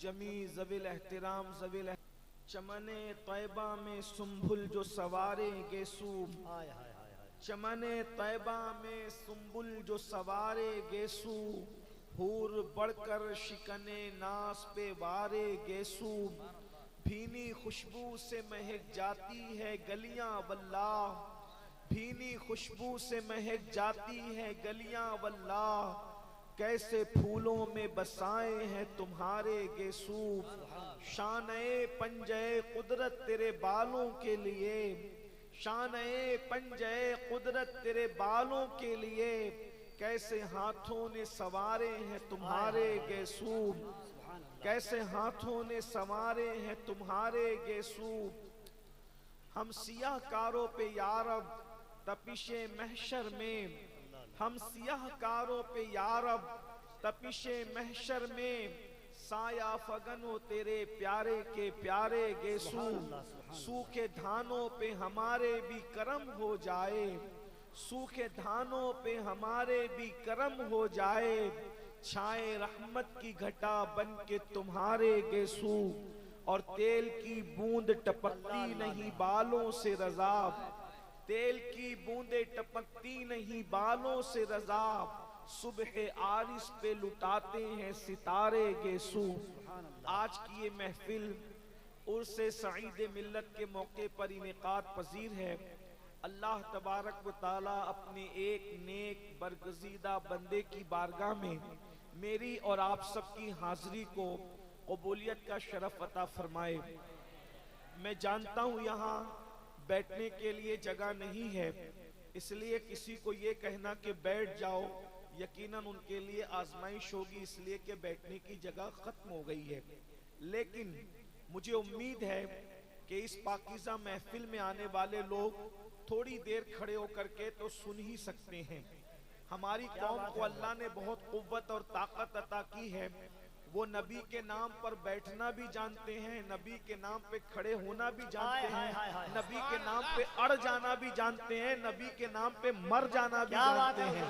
جمی ذویل احترام چمن طیبہ میں سنبھل جو سوارے گیسو، چمن طیبہ میں سنبھل جو سوارے گیسو، حور بڑھ کر شکنے ناس پہ وارے گیسو، بھینی خوشبو سے مہک جاتی ہے گلیاں واللہ، بھینی خوشبو سے مہک جاتی ہے گلیاں واللہ، کیسے پھولوں میں بسائے ہیں تمہارے گیسو، شانِ پنجے قدرت تیرے بالوں کے لیے، شانِ پنجے قدرت تیرے بالوں کے لیے، کیسے ہاتھوں نے سوارے ہیں تمہارے گیسو، کیسے ہاتھوں نے سوارے ہیں تمہارے گیسو، ہم سیاہ کاروں پہ یارب تپش محشر میں، ہم سیاہ کاروں پہ یارب تپش محشر میں، سایہ فگن ہو تیرے پیارے کے پیارے گیسو، سوکھے دھانوں پہ ہمارے بھی کرم ہو جائے، سوکھے دھانوں پہ ہمارے بھی کرم ہو جائے، چھائے رحمت کی گھٹا بن کے تمہارے گیسو، اور تیل کی بوند ٹپکتی نہیں بالوں سے رضا، تیل کی بوندیں ٹپکتی نہیں بالوں سے رضا، صبح عارض پہ لٹاتے ہیں ستارے گیسو۔ آج کی یہ محفل عرس سعید ملت کے موقع پر انعقاد پذیر ہے۔ اللہ تبارک و تعالیٰ اپنے ایک نیک برگزیدہ بندے کی بارگاہ میں میری اور آپ سب کی حاضری کو قبولیت کا شرف عطا فرمائے۔ میں جانتا ہوں یہاں بیٹھنے کے لیے جگہ نہیں ہے، اس لیے کسی کو یہ کہنا کہ بیٹھ جاؤ یقیناً ان کے لیے آزمائش ہوگی، اس لیے کہ بیٹھنے کی جگہ ختم ہو گئی ہے، لیکن مجھے امید ہے کہ اس پاکیزہ محفل میں آنے والے لوگ تھوڑی دیر کھڑے ہو کر کے تو سن ہی سکتے ہیں۔ ہماری قوم کو اللہ نے بہت قوت اور طاقت عطا کی ہے، وہ نبی کے نام پر بیٹھنا بھی جانتے ہیں، نبی کے نام پہ کھڑے ہونا بھی جانتے ہیں، نبی کے نام پہ اڑ جانا بھی جانتے ہیں، نبی کے نام پہ مر جانا بھی جانتے ہیں۔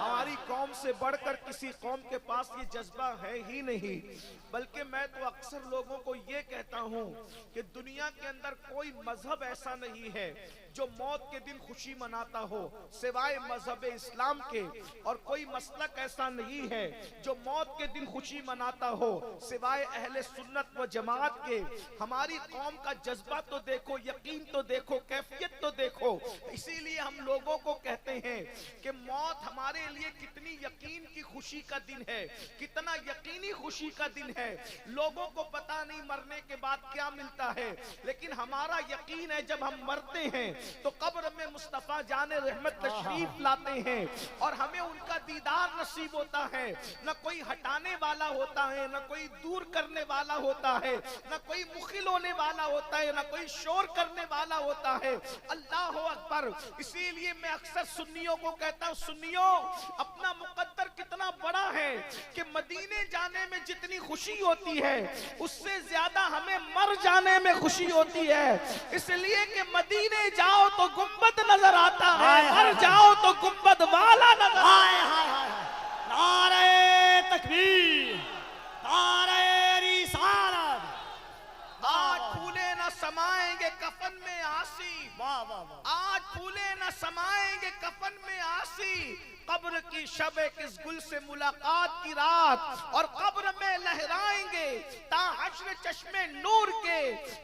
ہماری قوم سے بڑھ کر کسی قوم کے پاس یہ جذبہ ہے ہی نہیں، بلکہ میں تو اکثر لوگوں کو یہ کہتا ہوں کہ دنیا کے اندر کوئی مذہب ایسا نہیں ہے جو موت کے دن خوشی مناتا ہو سوائے مذہب اسلام کے، اور کوئی مسلک ایسا نہیں ہے جو موت کے دن خوشی مناتا ہو سوائے اہل سنت و جماعت کے۔ ہماری قوم کا جذبہ تو دیکھو، یقین تو دیکھو، کیفیت تو دیکھو، اسی لیے ہم لوگوں کو کہتے ہیں کہ موت ہمارے لیے کتنی یقین کی خوشی کا دن ہے، کتنا یقینی خوشی کا دن ہے۔ لوگوں کو پتا نہیں مرنے کے بعد کیا ملتا ہے، لیکن ہمارا یقین ہے جب ہم مرتے ہیں تو قبر میں مصطفیٰ جان رحمت تشریف لاتے ہیں اور ہمیں ان کا دیدار نصیب ہوتا ہے۔ نہ کوئی ہٹانے والا ہوتا ہے، نہ کوئی دور کرنے والا ہوتا ہے، نہ کوئی مخل ہونے والا ہوتا ہے، نہ کوئی شور کرنے والا ہوتا ہے۔ اللہ اکبر۔ اسی لیے میں اکثر سنیوں کو کہتا ہوں، سنیوں اپنا مقدر کتنا بڑا ہے کہ مدینے جانے میں جتنی خوشی ہوتی ہے اس سے زیادہ ہمیں مر جانے میں خوشی ہوتی ہے، اس لیے کہ مدینے جاؤ تو گنبد نظر آتا ہے، مر جاؤ تو گنبد والا نظر آتا ہے۔ نعرہ تکبیر، نعرہ رسالت۔ آج پھولے نہ سمائیں گے کفن میں آسی، آج پھولے نہ سمائیں گے کفن میں آسی، قبر کی شب کس گل سے ملاقات کی رات، اور قبر میں لہرائیں گے تا حشر چشم نور کے،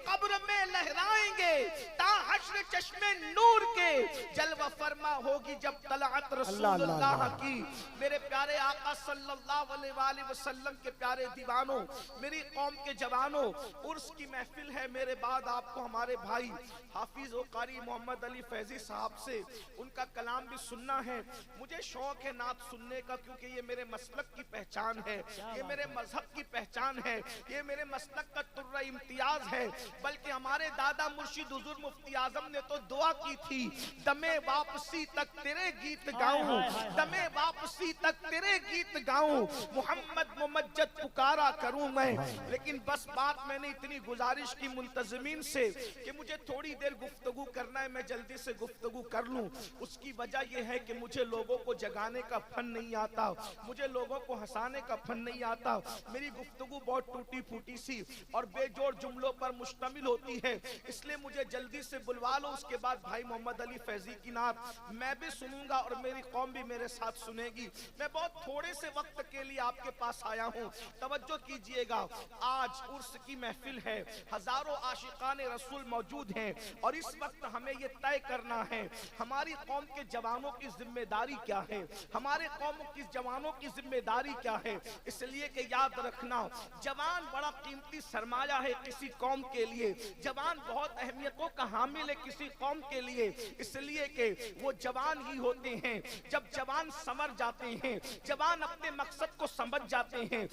قبر میں لہرائیں گے تا حشر چشم نور کے، جلوہ فرما ہوگی جب طلعت رسول اللہ کی۔ میرے پیارے آقا صلی اللہ علیہ وآلہ وسلم کے پیارے دیوانوں، میری قوم کے جوانوں، عرس کی محفل ہے، میرے بعد آپ کو ہمارے بھائی حافظ و قاری محمد علی فیضی صاحب سے ان کا کلام بھی سننا ہے۔ مجھے شوق ہے نعت سننے کا، کیونکہ یہ میرے مسلک کی پہچان ہے، یہ میرے مذہب کی پہچان ہے، یہ میرے مسلک کا تر امتیاز ہے، بلکہ ہمارے دادا مرشد حضور مفتی اعظم نے تو دعا کی تھی، دمے واپسی تک تیرے گیت گاؤں، دمے واپسی تک تیرے گیت گاؤں، محمد ممجد پکارا کروں میں۔ لیکن بس بات میں نے اتنی گزارش کی ملتزمین سے کہ مجھے تھوڑی دیر گفتگو کرنا ہے، میں جلدی سے گفتگو کر لوں۔ اس کی وجہ یہ ہے کہ مجھے لوگوں کو جگانے کا فن نہیں آتا، مجھے لوگوں کو ہنسانے کا فن نہیں آتا، میری گفتگو بہت ٹوٹی پھوٹی سی اور بے جوڑ جملوں پر مشتمل ہوتی ہے، اس لیے مجھے جلدی سے بلوا لو۔ اس کے بعد بھائی محمد علی فیضی کی نعت میں بھی سنوں گا اور میری قوم بھی میرے ساتھ سنے گی۔ میں بہت تھوڑے سے وقت کے لیے آپ کے پاس آیا ہوں، توجہ کیجئے گا۔ آج عرس کی محفل ہے، ہزاروں عاشقان رسول موجود ہیں، اور اس وقت ہمیں یہ طے کرنا ہے ہماری قوم کے جوانوں کی ذمہ داری کیا ہے، ہمارے قوم کی جوانوں کی ذمہ داری کیا ہے۔ اس لیے کہ یاد رکھنا، جوان بڑا قیمتی سرمایہ ہے کسی قوم کے لیے، جوان بہت اہمیتوں کا حامل ہے کسی قوم کے لیے، اس لیے کہ وہ جوان ہی ہوتے ہیں جب جوان سنور جاتے ہیں، جوان اپنے مقصد کو سمجھ جاتے ہیں،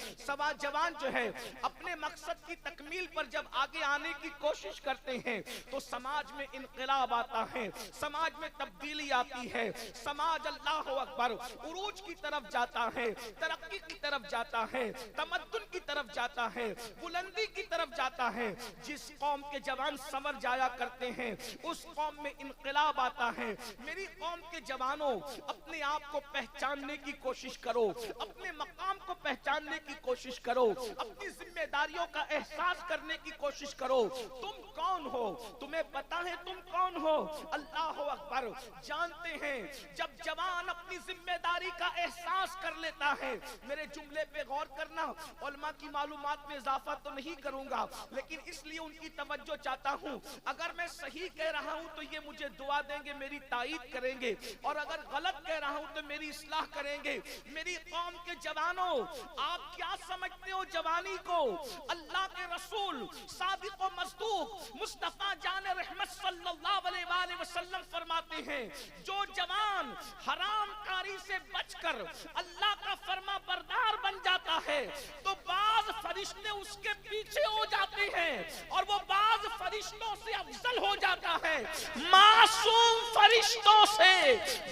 جوان جو ہے اپنے مقصد کی تکمیل پر جب آگے آنے کی کوشش کرتے ہیں تو سماج میں انقلاب آتا ہے، سماج میں تبدیلی آتی ہے، سماج اللہ اکبر عروج کی طرف جاتا ہے، ترقی کی طرف جاتا ہے، تمدن کی طرف جاتا ہے، بلندی کی طرف جاتا ہے۔ جس قوم کے جوان سنور جایا کرتے ہیں اس قوم میں انقلاب آتا ہے۔ میری قوم کے جوانوں، اپنے آپ کو پہچاننے کی کوشش کرو، اپنے مقام کو پہچاننے کی کوشش کرو، اپنی ذمہ داریوں کا احساس کرنے کی کوشش کرو۔ تم کون ہو؟ تمہیں پتا ہے تم کون ہو؟ اللہ اکبر۔ جانتے ہیں جب جوان اپنی ذمہ داری کا احساس کر لیتا ہے، میرے جملے پہ غور کرنا، علماء کی معلومات میں اضافہ تو نہیں کروں گا لیکن اس لیے ان کی توجہ چاہتا ہوں، اگر میں صحیح کہہ رہا ہوں تو یہ مجھے دعا دیں گے، میری تائید کریں گے، اور اگر غلط کہہ رہا ہوں تو میری اصلاح کریں گے۔ میری قوم کے جوانوں، آپ کیا سمجھتے ہو جوانی کو؟ اللہ کے رسول صادق و مصدوق مصطفیٰ جان رحمت صلی اللہ علیہ وآلہ وسلم فرماتے ہیں، جو جوان حرام کاری سے بچ کر اللہ کا فرما بردار بن جاتا ہے تو بعض فرشتے اس کے پیچھے ہو جاتے ہیں اور وہ بعض فرشتوں سے افضل ہو جاتا ہے۔ معصوم فرشتوں سے،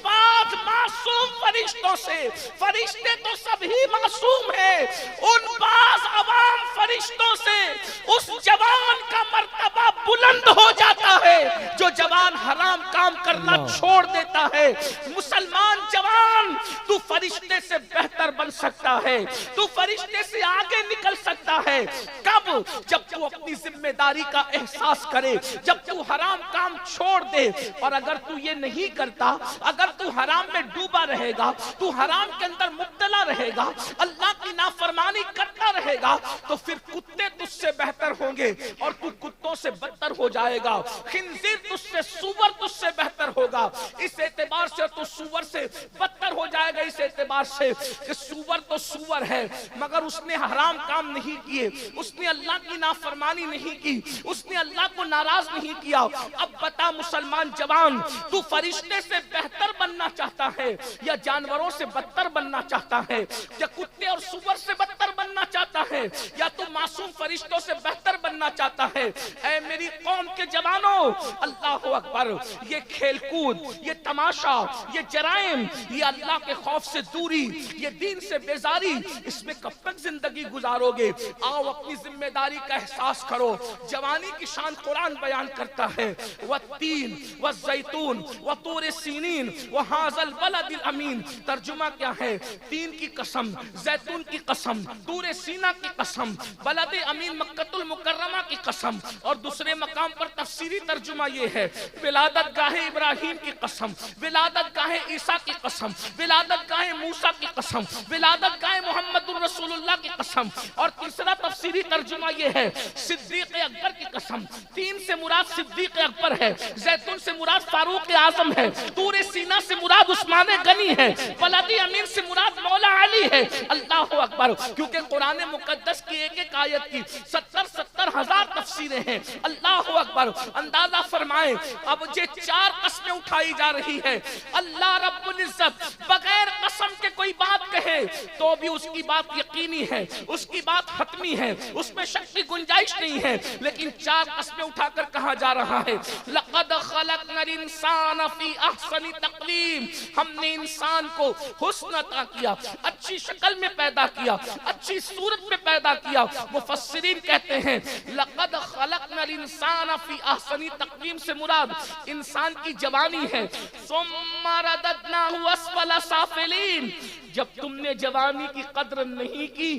بعض معصوم فرشتوں سے، فرشتے تو سبھی معصوم ہیں، ان بعض عوام فرشتوں سے اس جوان کا مرتبہ بلند ہو جاتا ہے جو جوان حرام کام کرنا چھوڑ دیتا ہے۔ مسلمان جوان، تو فرشتے سے بہتر بن سکتا ہے، تو فرشتے سے آگے نکل سکتا ہے۔ کب؟ جب تو اپنی ذمہ داری کا احساس کرے، جب تو حرام کام چھوڑ دے، اور اگر تو یہ نہیں کرتا، اگر تو حرام میں ڈوبا رہے گا، تو حرام کے اندر مبتلا رہے گا، اللہ کی نافرمانی کرتا رہے گا، تو پھر کتے تجھ سے بہتر ہوں گے اور تو کتوں سے بدتر ہو جائے گا۔ خنزیر تجھ سے، سور تجھ سے بہتر ہوگا۔ اس اعتبار سے تو سور سے بدتر ہو جائے گا، اس اعتبار سے کہ سور تو سور ہے مگر اس نے حرام کام نہیں کیے، اس نے اللہ کی نافرمانی نہیں کی، اس نے اللہ کو ناراض نہیں کیا۔ اب بتا مسلمان جوان، تو فرشتے سے بہتر بننا چاہتا ہے یا جانوروں سے بدتر بننا چاہتا ہے؟ یا کتے اور سور سے بدتر بننا چاہتا ہے یا تو معصوم فرشتوں سے بہتر بننا چاہتا ہے؟ اے میری قوم کے جوانوں، اللہ اکبر، یہ کھیل کود، یہ تماشا، یہ جرائم، یہ اللہ کے خوف سے دوری، یہ دین سے بیزاری، اس میں کب تک زندگی گزارو گے؟ آؤ اپنی ذمہ داری کا احساس کرو۔ جوانی کی شان قرآن بیان کرتا ہے، والتین والزیتون وطور سینین وہذا البلد الامین۔ ترجمہ کیا ہے؟ تین کی قسم، زیتون کی قسم، طور سینا کی قسم، بلد امین مکہ المکرمہ کی قسم، اور دوسرے مقام پر تفسیری ترجمہ یہ ہے، ولادت گاہ ابراہیم کی قسم، ولادت گاہ عیسیٰ کی قسم، ولادت گاہ موسیٰ کی قسم، ولادت گاہ محمد الرسول اللہ کی قسم، اور تیسرا تفسیری ترجمہ یہ ہے، صدیق اکبر کی قسم۔ تین سے مراد صدیق اکبر ہے، زیتون سے مراد فاروق اعظم ہے، طور سینا سے مراد عثمان غنی ہے، بلد امین سے مراد مولا علی ہے۔ اللہ اکبر، کیونکہ قرآن مقدس کی ایک ایک آیت کی 70 70,000 تفسیریں ہیں. اللہ اکبر. اندازہ فرمائیں اب یہ 4 قسمیں اٹھائی جا رہی ہے. اللہ رب العزت بغیر قسم کے کوئی بات کہے تو بھی اس کی بات یقینی ہے, اس کی بات حتمی ہے, اس میں شک کی گنجائش نہیں ہے. لیکن 4 قسمیں اٹھا کر کہا جا رہا ہے لقد خلقنا الانسان فی احسن تقویم. ہم نے انسان کو حسن عطا کیا, اچھی شکل میں پیدا کیا, اچھی صورت میں پیدا کیا. مفسرین کہتے ہیں لقد خلقنا الانسان فی احسن تقویم سے مراد انسان کی جوانی ہے. ثم رددناہ اسفل سافلین. جب تم نے جوانی کی قدر نہیں کی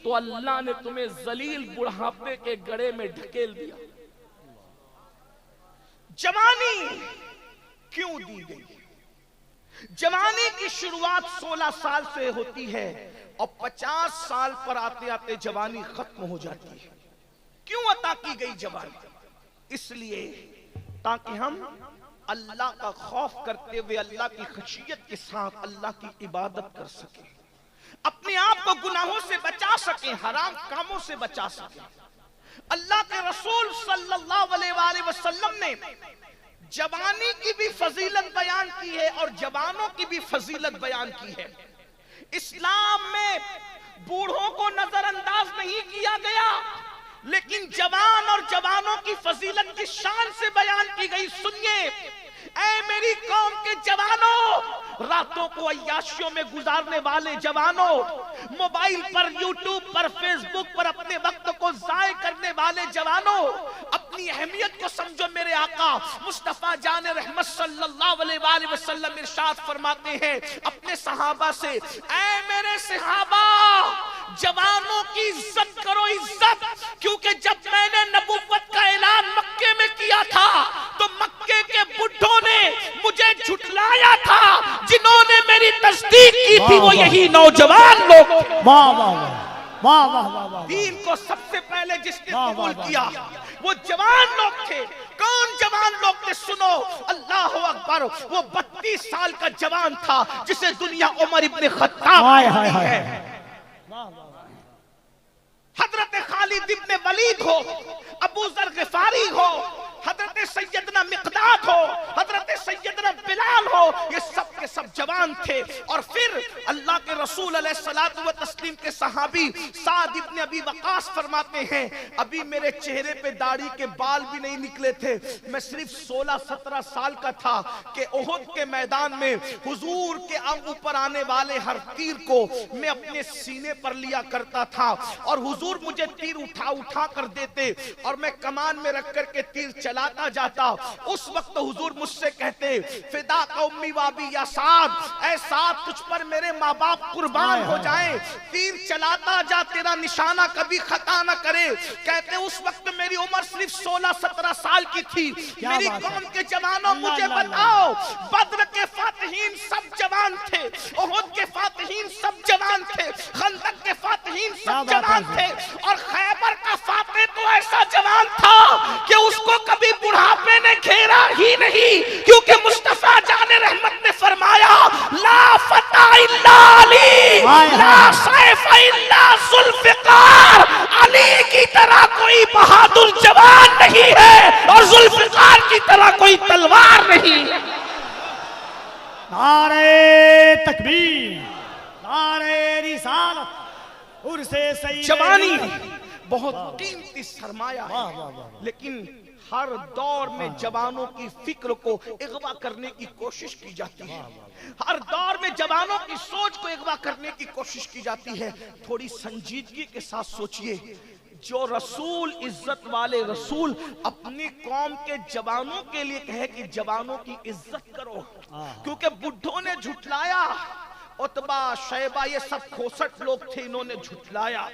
تو اللہ نے تمہیں ذلیل بڑھاپے کے گڑھے میں ڈھکیل دیا. جوانی کیوں دی گئی؟ جوانی کی شروعات 16 سال سے ہوتی ہے اور 50 سال پر آتے آتے جوانی ختم ہو جاتی ہے. کیوں عطا کی گئی جوانی؟ اس لیے تاکہ ہم اللہ کا خوف کرتے ہوئے اللہ کی خشیت کے ساتھ اللہ کی عبادت کر سکیں, اپنے آپ کو گناہوں سے بچا سکیں, حرام کاموں سے بچا سکیں. اللہ کے رسول صلی اللہ علیہ وآلہ وسلم نے جوانی کی بھی فضیلت بیان کی ہے اور جوانوں کی بھی فضیلت بیان کی ہے. اسلام میں بوڑھوں کو نظر انداز نہیں کیا گیا, لیکن جوان اور جوانوں کی فضیلت کی شان سے بیان کی گئی. سنیے اے میری قوم کے جوانوں, راتوں کو عیاشیوں میں گزارنے والے جوانوں, موبائل پر, یوٹیوب پر, فیس بک پر اپنے وقت کو ضائع کرنے والے جوانوں, اپنی اہمیت کو سمجھو. میرے آقا مصطفیٰ جان رحمت صلی اللہ علیہ وآلہ وسلم ارشاد فرماتے ہیں اپنے صحابہ سے, اے میرے صحابہ جوانوں کی عزت کرو, عزت. کیونکہ جب میں نے نبوت کا اعلان مکے میں کیا تھا تو مکے کے بڈھوں نے مجھے جھٹلایا تھا, جنہوں نے میری تصدیق کی تھی وہ یہی نوجوان لوگ. دین کو سب سے پہلے جس نے قبول کیا وہ جوان لوگ تھے. کون جوان لوگ تھے؟ سنو, اللہ اکبر. وہ 32 سال کا جوان تھا جسے دنیا عمر ابن خطاب ہے. حضرت خالد ابن ولید ہو, ابو ذر غفاری ہو, حضرت سیدنا مقداد ہو, حضرت سیدنا بلال ہو, یہ سب کے سب جوان تھے. اور پھر اللہ کے رسول علیہ الصلوۃ والتسلیم کے صحابی سعد ابن ابی وقاص فرماتے ہیں ابھی میرے چہرے پہ داڑھی کے بال بھی نہیں نکلے تھے, میں صرف 16-17 سال کا تھا کہ احد کے میدان میں حضور کے اوپر آنے والے ہر تیر کو میں اپنے سینے پر لیا کرتا تھا اور حضور مجھے تیر اٹھا کر دیتے اور میں کمان میں رکھ کر کے تیر چلاتا جاتا. اس وقت حضور مجھ سے کہتے فدا کا امی وابی یا سعد, اے سعد تجھ پر میرے ماں باپ قربان ہو جائیں, تیر چلاتا جا, تیرا نشانہ کبھی خطا نہ کرے. کہتے اس وقت میری عمر صرف 16-17 سال کی تھی. میری قوم کے جوانوں مجھے بتاؤ, بدر کے فاتحین سب جوان تھے, احد کے فاتحین سب جوان تھے, خندق کے فاتحین سب جوان تھے, اور خیبر کا فاتح تو ایسا جوان تھا کہ اس کو کبھی بڑھاپے نے گھیرا ہی نہیں, کیونکہ مصطفیٰ جان رحمت نے فرمایا لا فتح الا علی, لا سیف الا ذوالفقار. علی کی طرح کوئی بہادر جوان نہیں ہے اور ذوالفقار کی طرح کوئی تلوار نہیں. نعرہ تکبیر, نعرہ رسالت. جوانی بہت قیمتی سرمایہ ہے, لیکن ہر دور میں جوانوں کی فکر کو اغوا کرنے کی کوشش کی جاتی ہے, ہر دور میں جوانوں کی سوچ کو اغوا کرنے کی کوشش کی جاتی ہے. تھوڑی سنجیدگی کے ساتھ سوچئے, جو رسول, عزت والے رسول اپنی قوم کے جوانوں کے لیے کہے کہ جوانوں کی عزت کرو, کیونکہ بڈھوں نے جھٹلایا, عتبہ, شیبہ, یہ سب کھوسٹ لوگ تھے, انہوں نے جھٹلایا.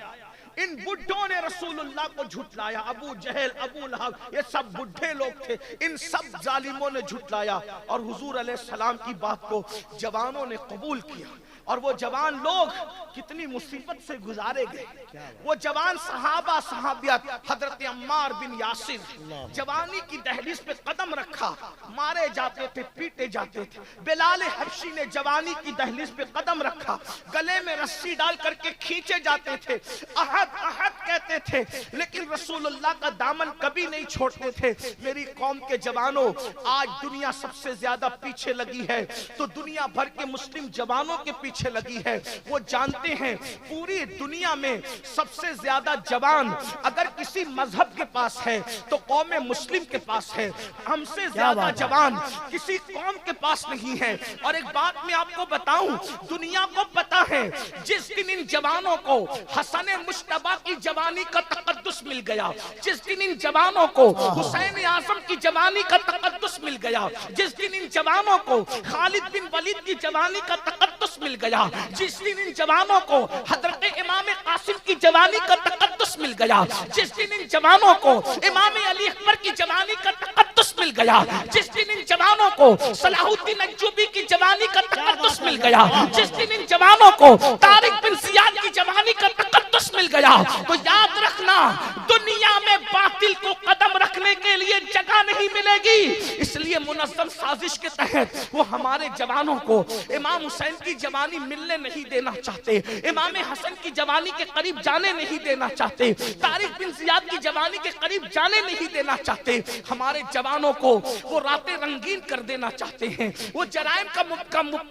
ان بڈھوں نے رسول اللہ کو جھٹلایا. ابو جہل, ابو لہب, یہ سب بڈھے لوگ تھے, ان سب ظالموں نے جھٹلایا. اور حضور علیہ السلام کی بات کو جوانوں نے قبول کیا, اور وہ جوان لوگ کتنی مصیبت سے گزارے گئے. وہ جوان صحابہ, صحابیات, حضرت عمار بن یاسر جوانی کی دہلیز پہ قدم رکھا, مارے جاتے تھے, پیٹے جاتے تھے. بلال حبشی نے جوانی کی دہلیز پہ قدم رکھا, گلے میں رسی ڈال کر کے کھینچے جاتے تھے. احد کہتے تھے لیکن رسول اللہ کا دامن کبھی نہیں چھوڑتے تھے۔ میری قوم کے جوانوں، آج دنیا سب سے زیادہ پیچھے لگی ہے تو دنیا بھر کے مسلم جوانوں کے پیچھے لگی ہے۔ وہ جانتے ہیں پوری دنیا میں سب سے زیادہ جوان اگر کسی مذہب کے پاس ہے تو قوم مسلم کے پاس ہے، ہم سے زیادہ جوان کسی قوم کے پاس نہیں ہے۔ اور ایک بات میں آپ کو بتاؤں، دنیا کو پتا ہے جس دن ان جوانوں کو حسن مجتبی کی جوانی کا تقدس مل گیا، جس دن ان جوانوں کو حسین اعظم کی جوانی کا تقدس مل گیا، جس دن ان جوانوں کو خالد بن ولید کی جوانی کا تقدس مل گیا، جس دن ان جوانوں کو حضرت امام قاسم کی جوانی کا تقدس مل گیا، جس دن ان جوانوں کو امام علی اکبر کی جوانی کا تقدس مل گیا، جس دن ان جوانوں کو صلاح الدین ایوبی کی جوانی کا تقدس مل گیا، جس دن ان جوانوں کو طارق بن زیاد کی جوانی کا تقدس مل گیا، تو یاد رکھنا دنیا میں باطل کو قدم رکھنے کے لیے جگہ نہیں ملے گی۔ اس لیے منظم سازش کے تحت وہ ہمارے جوانوں کو امام حسین کی جوانی ملنے نہیں دینا چاہتے، امام حسن کی جوانی کے قریب جانے نہیں دینا چاہتے، طارق بن زیاد کی جوانی کے قریب جانے نہیں دینا چاہتے۔ ہمارے جوانوں کو وہ راتیں رنگین کر دینا چاہتے ہیں، وہ جرائم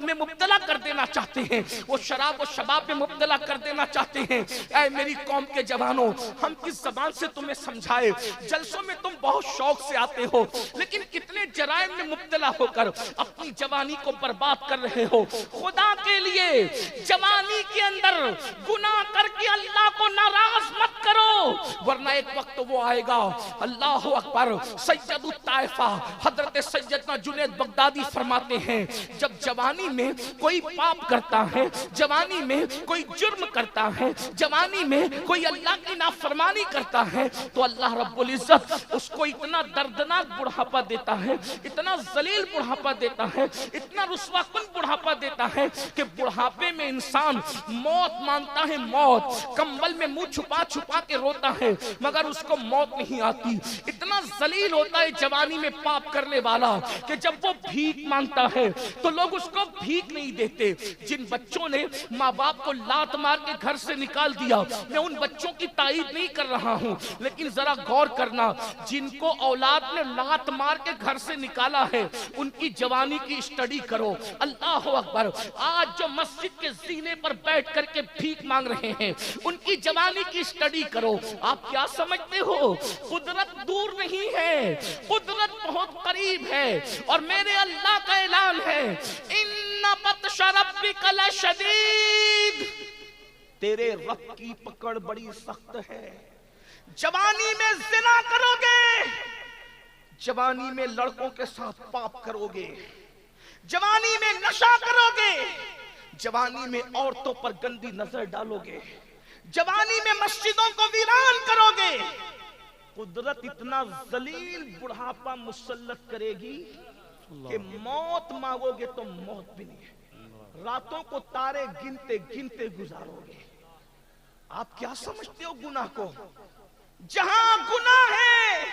میں مبتلا کر دینا چاہتے ہیں، وہ شراب و شباب میں مبتلا کر دینا چاہتے ہیں۔ اے میری قوم کے جوانوں، ہم کس زبان سے تمہیں سمجھائے؟ جلسوں میں تم بہت شوق سے آتے ہو لیکن کتنے جرائم میں مبتلا ہو کر اپنی جوانی کو برباد کر رہے ہو۔ خدا کے لیے جوانی کے اندر گناہ کر کے اللہ کو ناراض مت کرو، ورنہ ایک وقت وہ آئے گا۔ اللہ اکبر۔ سید الطائفہ حضرت سیدنا جنید بغدادی فرماتے ہیں جب جوانی میں کوئی پاپ کرتا ہے، جوانی میں کوئی جرم کرتا ہے، جوانی میں کوئی اللہ کی نافرمانی کرتا ہے تو اللہ رب العزت اس کو اتنا دردناک بڑھاپا دیتا ہے، اتنا ذلیل بڑھاپا دیتا ہے، اتنا رسوا کن بڑھاپا دیتا ہے کہ بڑھاپے میں انسان موت مانگتا ہے، موت کمبل میں منہ چھپا چھپا کے روتا ہے مگر اس کو موت نہیں آتی۔ اتنا ذلیل ہوتا ہے جوانی میں پاپ کرنے والا کہ جب وہ بھیک مانگتا ہے تو لوگ اس کو بھیک نہیں دیتے۔ جن بچوں نے ماں باپ کو لات مار کے گھر سے نکال دیا، میں ان بچوں کی تائید نہیں کر رہا ہوں لیکن ذرا غور کرنا، جن کو اولاد نے لات مار کے گھر سے نکالا ہے ان کی جوانی کی اسٹڈی کرو۔ اللہ اکبر۔ آج جو مسجد کے زینے پر بیٹھ کر کے بھیک مانگ رہے ہیں ان کی جوانی کی اسٹڈی کرو۔ آپ کیا سمجھتے ہو؟ قدرت دور نہیں ہے، قدرت بہت قریب ہے، اور میرے اللہ کا اعلان ہے ان بطش ربک لشدید، تیرے رب کی پکڑ بڑی سخت ہے۔ جوانی میں زنا کرو گے، جوانی میں لڑکوں کے ساتھ پاپ کرو گے، جوانی میں نشہ کرو گے، جوانی میں عورتوں پر گندی نظر ڈالو گے، جوانی میں مسجدوں کو ویران کرو گے، قدرت اتنا ذلیل بڑھاپا مسلط کرے گی کہ موت مانگو گے تو موت بھی نہیں ہے، راتوں کو تارے گنتے گنتے گزارو گے۔ آپ کیا سمجھتے ہو گناہ کو؟ جہاں گناہ ہے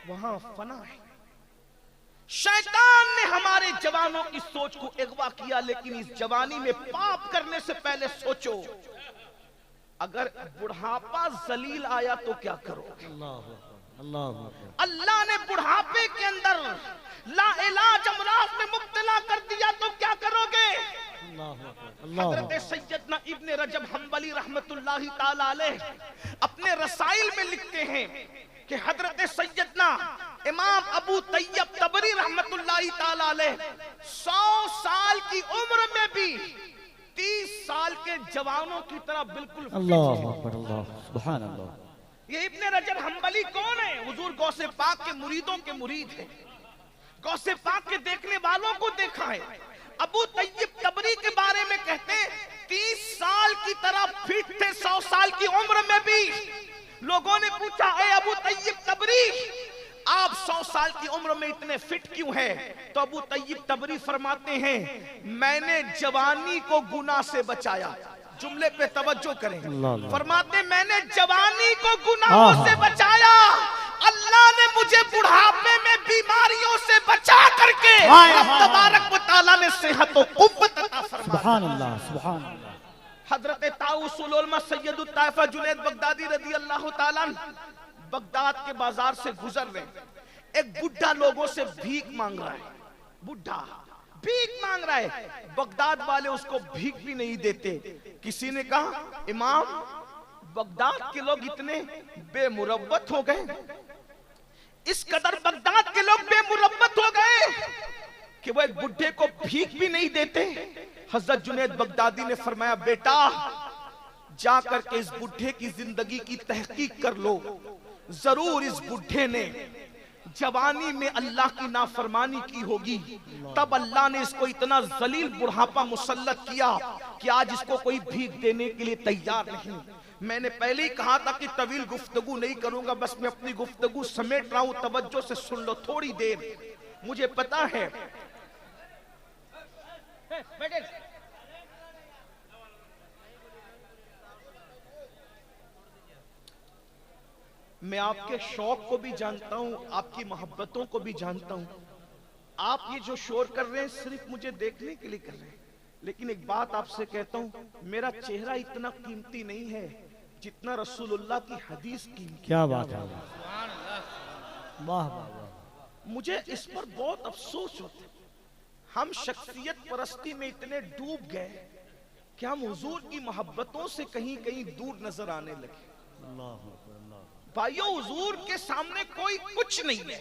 وہاں فنا ہے۔ شیطان نے ہمارے جوانوں کی سوچ کو اغوا کیا، لیکن اس جوانی میں پاپ کرنے سے پہلے سوچو اگر بڑھاپا ذلیل آیا تو کیا کرو گے؟ اللہ نے بڑھاپے کے اندر لا علاج امراض میں مبتلا کر دیا تو کیا کرو گے؟ حضرت سیدنا ابن رجب حنبلی رحمت اللہ تعالی علیہ اپنے رسائل میں لکھتے ہیں کہ حضرت سیدنا امام ابو طیب طبری رحمت اللہ تعالی علیہ 100 سال کی عمر میں بھی 30 سال کے جوانوں کی طرح بالکل اللہ اکبر، اللہ سبحان اللہ۔ یہ ابن رجب حنبلی کون ہے؟ حضور غوث پاک کے مریدوں کے مرید ہیں، غوث پاک کے دیکھنے والوں کو دیکھا ہے۔ ابو طیب طبری کے بارے میں کہتے ہیں 30 سال کی طرح فٹ تھے 100 سال کی عمر میں بھی۔ لوگوں نے پوچھا اے ابو طیب طبری آپ 100 سال کی عمر میں اتنے فٹ کیوں ہیں؟ تو ابو طیب طبری فرماتے ہیں میں نے جوانی کو گناہ سے بچایا۔ جملے پہ توجہ کریں، فرماتے میں نے جوانی کو گناہوں سے بچایا، اللہ نے مجھے بڑھاپے میں بیماریوں سے بچا کر کے رب تبارک و تعالیٰ نے صحت و قوت عطا فرمایا۔ سبحان اللہ، سبحان اللہ۔ حضرت طاؤس العلماء سید الطائفہ جنید بغدادی رضی اللہ تعالیٰ عنہ بغداد کے بازار سے گزر رہے ہیں. ایک بڈھا لوگوں سے بھیک مانگ رہا ہے. بڈھا بھیک مانگ رہا ہے. بغداد والے اس کو بھیک بھی نہیں دیتے. کسی نے کہا امام بغداد کے لوگ اتنے بے مروت ہو گئے, اس قدر بغداد کے لوگ بے مروت ہو گئے کہ وہ ایک بڈھے کو بھیک بھی نہیں دیتے. حضرت جنید بغدادی نے فرمایا بیٹا جا کر کے اس بڈھے کی زندگی کی تحقیق کر لو, ضرور اس بڈھے نے جوانی میں اللہ کی نافرمانی کی ہوگی, تب اللہ نے اس کو اتنا ذلیل بڑھاپا مسلط کیا کہ آج اس کو کوئی بھیک دینے کے لیے تیار نہیں. میں نے پہلے ہی کہا تھا کہ طویل گفتگو نہیں کروں گا, بس میں اپنی گفتگو سمیٹ رہا ہوں, توجہ سے سن لو تھوڑی دیر. مجھے پتا ہے میں آپ کے شوق کو بھی جانتا ہوں, آپ کی محبتوں کو بھی جانتا ہوں. آپ یہ جو شور کر رہے ہیں صرف مجھے دیکھنے کے لیے کر رہے ہیں, لیکن ایک بات آپ سے کہتا ہوں, میرا چہرہ اتنا قیمتی نہیں ہے جتنا رسول اللہ کی حدیث قیمتی. کیا بات ہے, واہ واہ. مجھے اس پر بہت افسوس ہوتا ہے. ہم شخصیت پرستی میں اتنے ڈوب گئے کہ ہم حضور کی محبتوں سے کہیں کہیں دور نظر آنے لگے. بھائیو حضور کے سامنے کوئی کچھ نہیں ہے.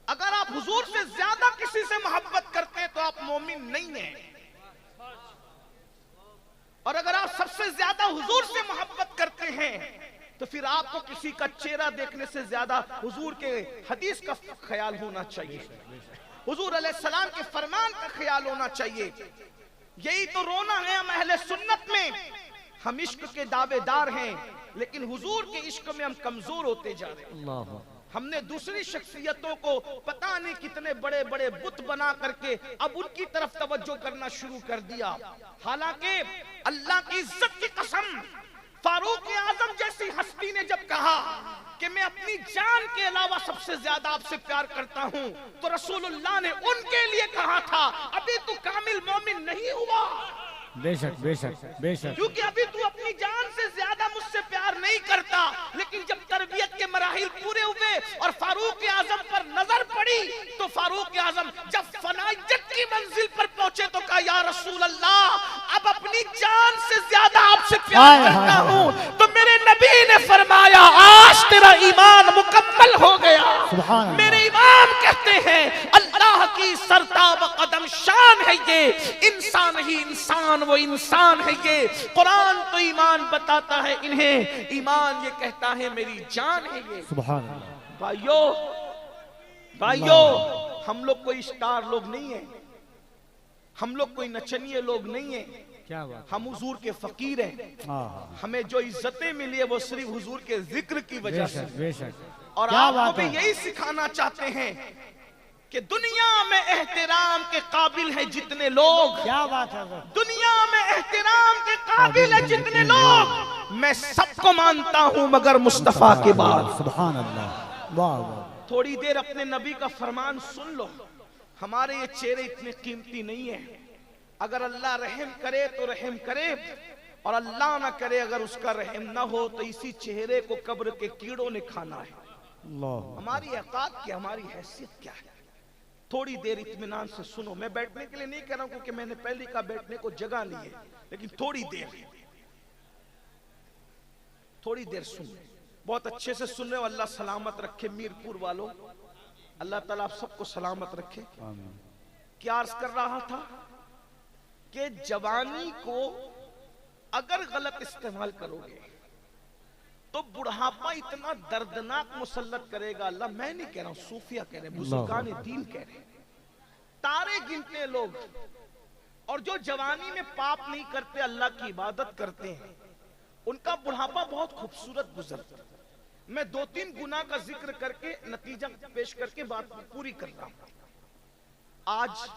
اگر آپ حضور سے زیادہ کسی سے محبت کرتے ہیں تو آپ مومن نہیں ہیں, اور اگر آپ سب سے زیادہ حضور سے محبت کرتے ہیں تو پھر آپ کو کسی کا چہرہ دیکھنے سے زیادہ حضور کے حدیث کا خیال ہونا چاہیے, حضور علیہ السلام کے فرمان کا خیال ہونا چاہیے. یہی تو رونا ہے ہم اہل سنت میں. ہم عشق کے دعوے دار ہیں لیکن حضور کے عشق میں ہم کمزور ہوتے جا رہے ہیں. ہم نے دوسری شخصیتوں کو پتہ نہیں کتنے بڑے بڑے بت بنا کر کے اب ان کی طرف توجہ کرنا شروع کر دیا, حالانکہ اللہ کی عزت کی قسم فاروق اعظم جیسی ہستی نے جب کہا کہ میں اپنی جان کے علاوہ سب سے زیادہ آپ سے پیار کرتا ہوں, تو رسول اللہ نے ان کے لیے کہا تھا ابھی تو کامل مومن نہیں ہوا. بے شک بے شک بے شک, کیونکہ ابھی تو اپنی جان سے زیادہ مجھ سے پیار نہیں کرتا, لیکن جب تربیت کے مراحل پورے ہوئے اور فاروق اعظم پر نظر پڑی تو فاروق اعظم جب فنائیت کی منزل پر پہنچے تو کہا یا رسول اللہ اب اپنی جان سے زیادہ آپ سے پیار کرتا ہوں. تو میرے نبی نے فرمایا آج تیرا ایمان مکمل ہو گیا. میرے امام کہتے ہیں اللہ کی سرتاب قدم شان ہے یہ, انسان ہی انسان وہ انسان ہے یہ. قرآن تو ایمان بتاتا ہے انہیں, ایمان یہ کہتا ہے میری جان ہے یہ. سبحان اللہ. بھائیو ہم لوگ کوئی اسٹار لوگ نہیں ہیں, ہم لوگ کوئی نچنیے لوگ نہیں ہیں, ہم حضور کے فقیر ہیں. ہمیں جو عزتیں ملی ہے وہ صرف حضور کے ذکر کی وجہ سے. اور آپ کو بھی یہی سکھانا چاہتے ہیں کہ دنیا میں احترام کے قابل ہیں جتنے لوگ, دنیا میں احترام کے قابل ہیں جتنے لوگ, میں سب کو مانتا ہوں مگر مصطفیٰ کے بعد. سبحان اللہ. واہ واہ. تھوڑی دیر اپنے نبی کا فرمان سن لو. ہمارے یہ چہرے اتنے قیمتی نہیں ہیں. اگر اللہ رحم کرے تو رحم کرے, اور اللہ نہ کرے اگر اس کا رحم نہ ہو تو اسی چہرے کو قبر کے کیڑوں نے کھانا ہے. ہماری اوقات کیا, ہماری حیثیت کیا ہے. تھوڑی دیر اطمینان سے سنو. میں بیٹھنے کے لیے نہیں کہہ رہا ہوں کیونکہ میں نے پہلی کا بیٹھنے کو جگہ نہیں ہے, لیکن تھوڑی دیر سنو. بہت اچھے سے سن رہے ہو. اللہ سلامت رکھے میرپور والوں, اللہ تعالیٰ آپ سب کو سلامت رکھے. کیا عرض کر رہا تھا کہ جوانی کو اگر غلط استعمال کرو گے تو بڑھاپا اتنا دردناک مسلط کرے گا. اللہ میں نہیں کہہ رہا ہوں, صوفیہ کہہ رہے ہیں, بزرگان دین کہہ رہے ہیں, تارے گنتے لوگ, اور جو جوانی میں پاپ نہیں کرتے اللہ کی عبادت کرتے ہیں ان کا بڑھاپا بہت خوبصورت گزرتا. میں 2-3 گناہ کا ذکر کر کے نتیجہ پیش کر کے بات پوری کر رہا ہوں. آج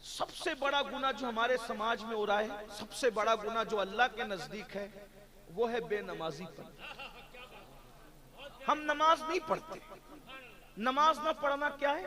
سب سے بڑا گناہ جو ہمارے سماج میں ہو رہا ہے, سب سے بڑا گناہ جو اللہ کے نزدیک ہے, وہ ہے بے نمازی پن. ہم نماز نہیں پڑھتے. نماز نہ پڑھنا کیا ہے؟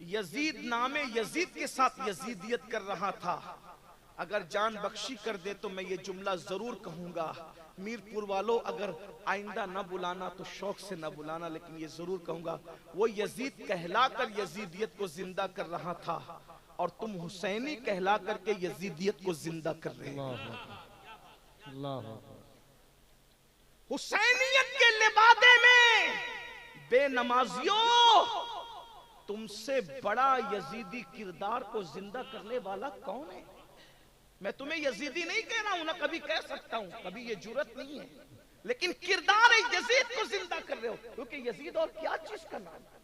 یزید نام یزید کے ساتھ یزیدیت کر رہا تھا. اگر جان بخشی کر دے تو میں یہ جملہ ضرور کہوں گا. میرپور والوں اگر آئندہ نہ بلانا تو شوق سے نہ بلانا، لیکن یہ ضرور کہوں گا وہ یزید کہلا کر یزیدیت کو زندہ کر رہا تھا اور تم حسینی کہلا کر کے یزیدیت کو زندہ کر رہے ہیں. حسینیت کے لبادے میں بے نمازیوں تم سے بڑا یزیدی کردار کو زندہ کرنے والا کون ہے؟ میں تمہیں یزیدی نہیں کہہ رہا ہوں، نہ کبھی کہہ سکتا ہوں، کبھی یہ جرت نہیں ہے، لیکن کردار یزید کو زندہ کر رہے ہو، کیونکہ یزید اور کیا چیز کا نام ہے.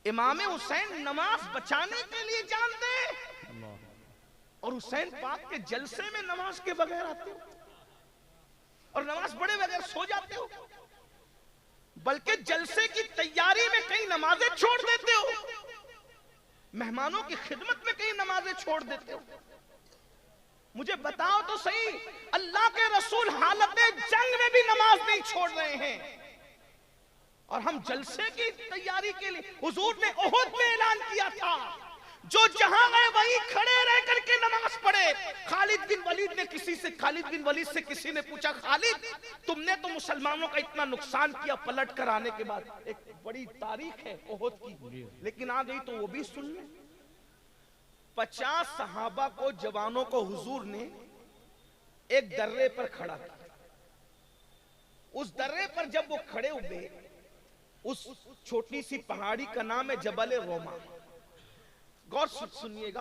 امام حسین نماز بچانے کے لیے جان دے اور حسین پاک کے جلسے میں نماز کے بغیر آتے ہو اور نماز پڑھے بغیر سو جاتے ہو، بلکہ جلسے کی تیاری میں کئی نمازیں چھوڑ دیتے ہو، مہمانوں کی خدمت میں کئی نمازیں چھوڑ دیتے ہو. مجھے بتاؤ تو صحیح، اللہ کے رسول حالت جنگ میں بھی نماز نہیں چھوڑ رہے ہیں اور ہم جلسے کی تیاری کے لیے. حضور نے احد میں اعلان کیا تھا جو جہاں گئے وہیں کھڑے رہ کر کے نماز پڑھے. خالد بن ولید سے کسی نے پوچھا خالد تم نے تو مسلمانوں کا اتنا نقصان کیا پلٹ کر آنے کے بعد، ایک بڑی تاریخ ہے احد کی، لیکن آ گئی تو وہ بھی سن لیں. 50 صحابہ کو جوانوں کو حضور نے ایک درے پر کھڑا کیا. اس درے پر جب وہ کھڑے ہوئے، اس چھوٹی سی پہاڑی کا نام ہے جبل روما. غور سنیے گا،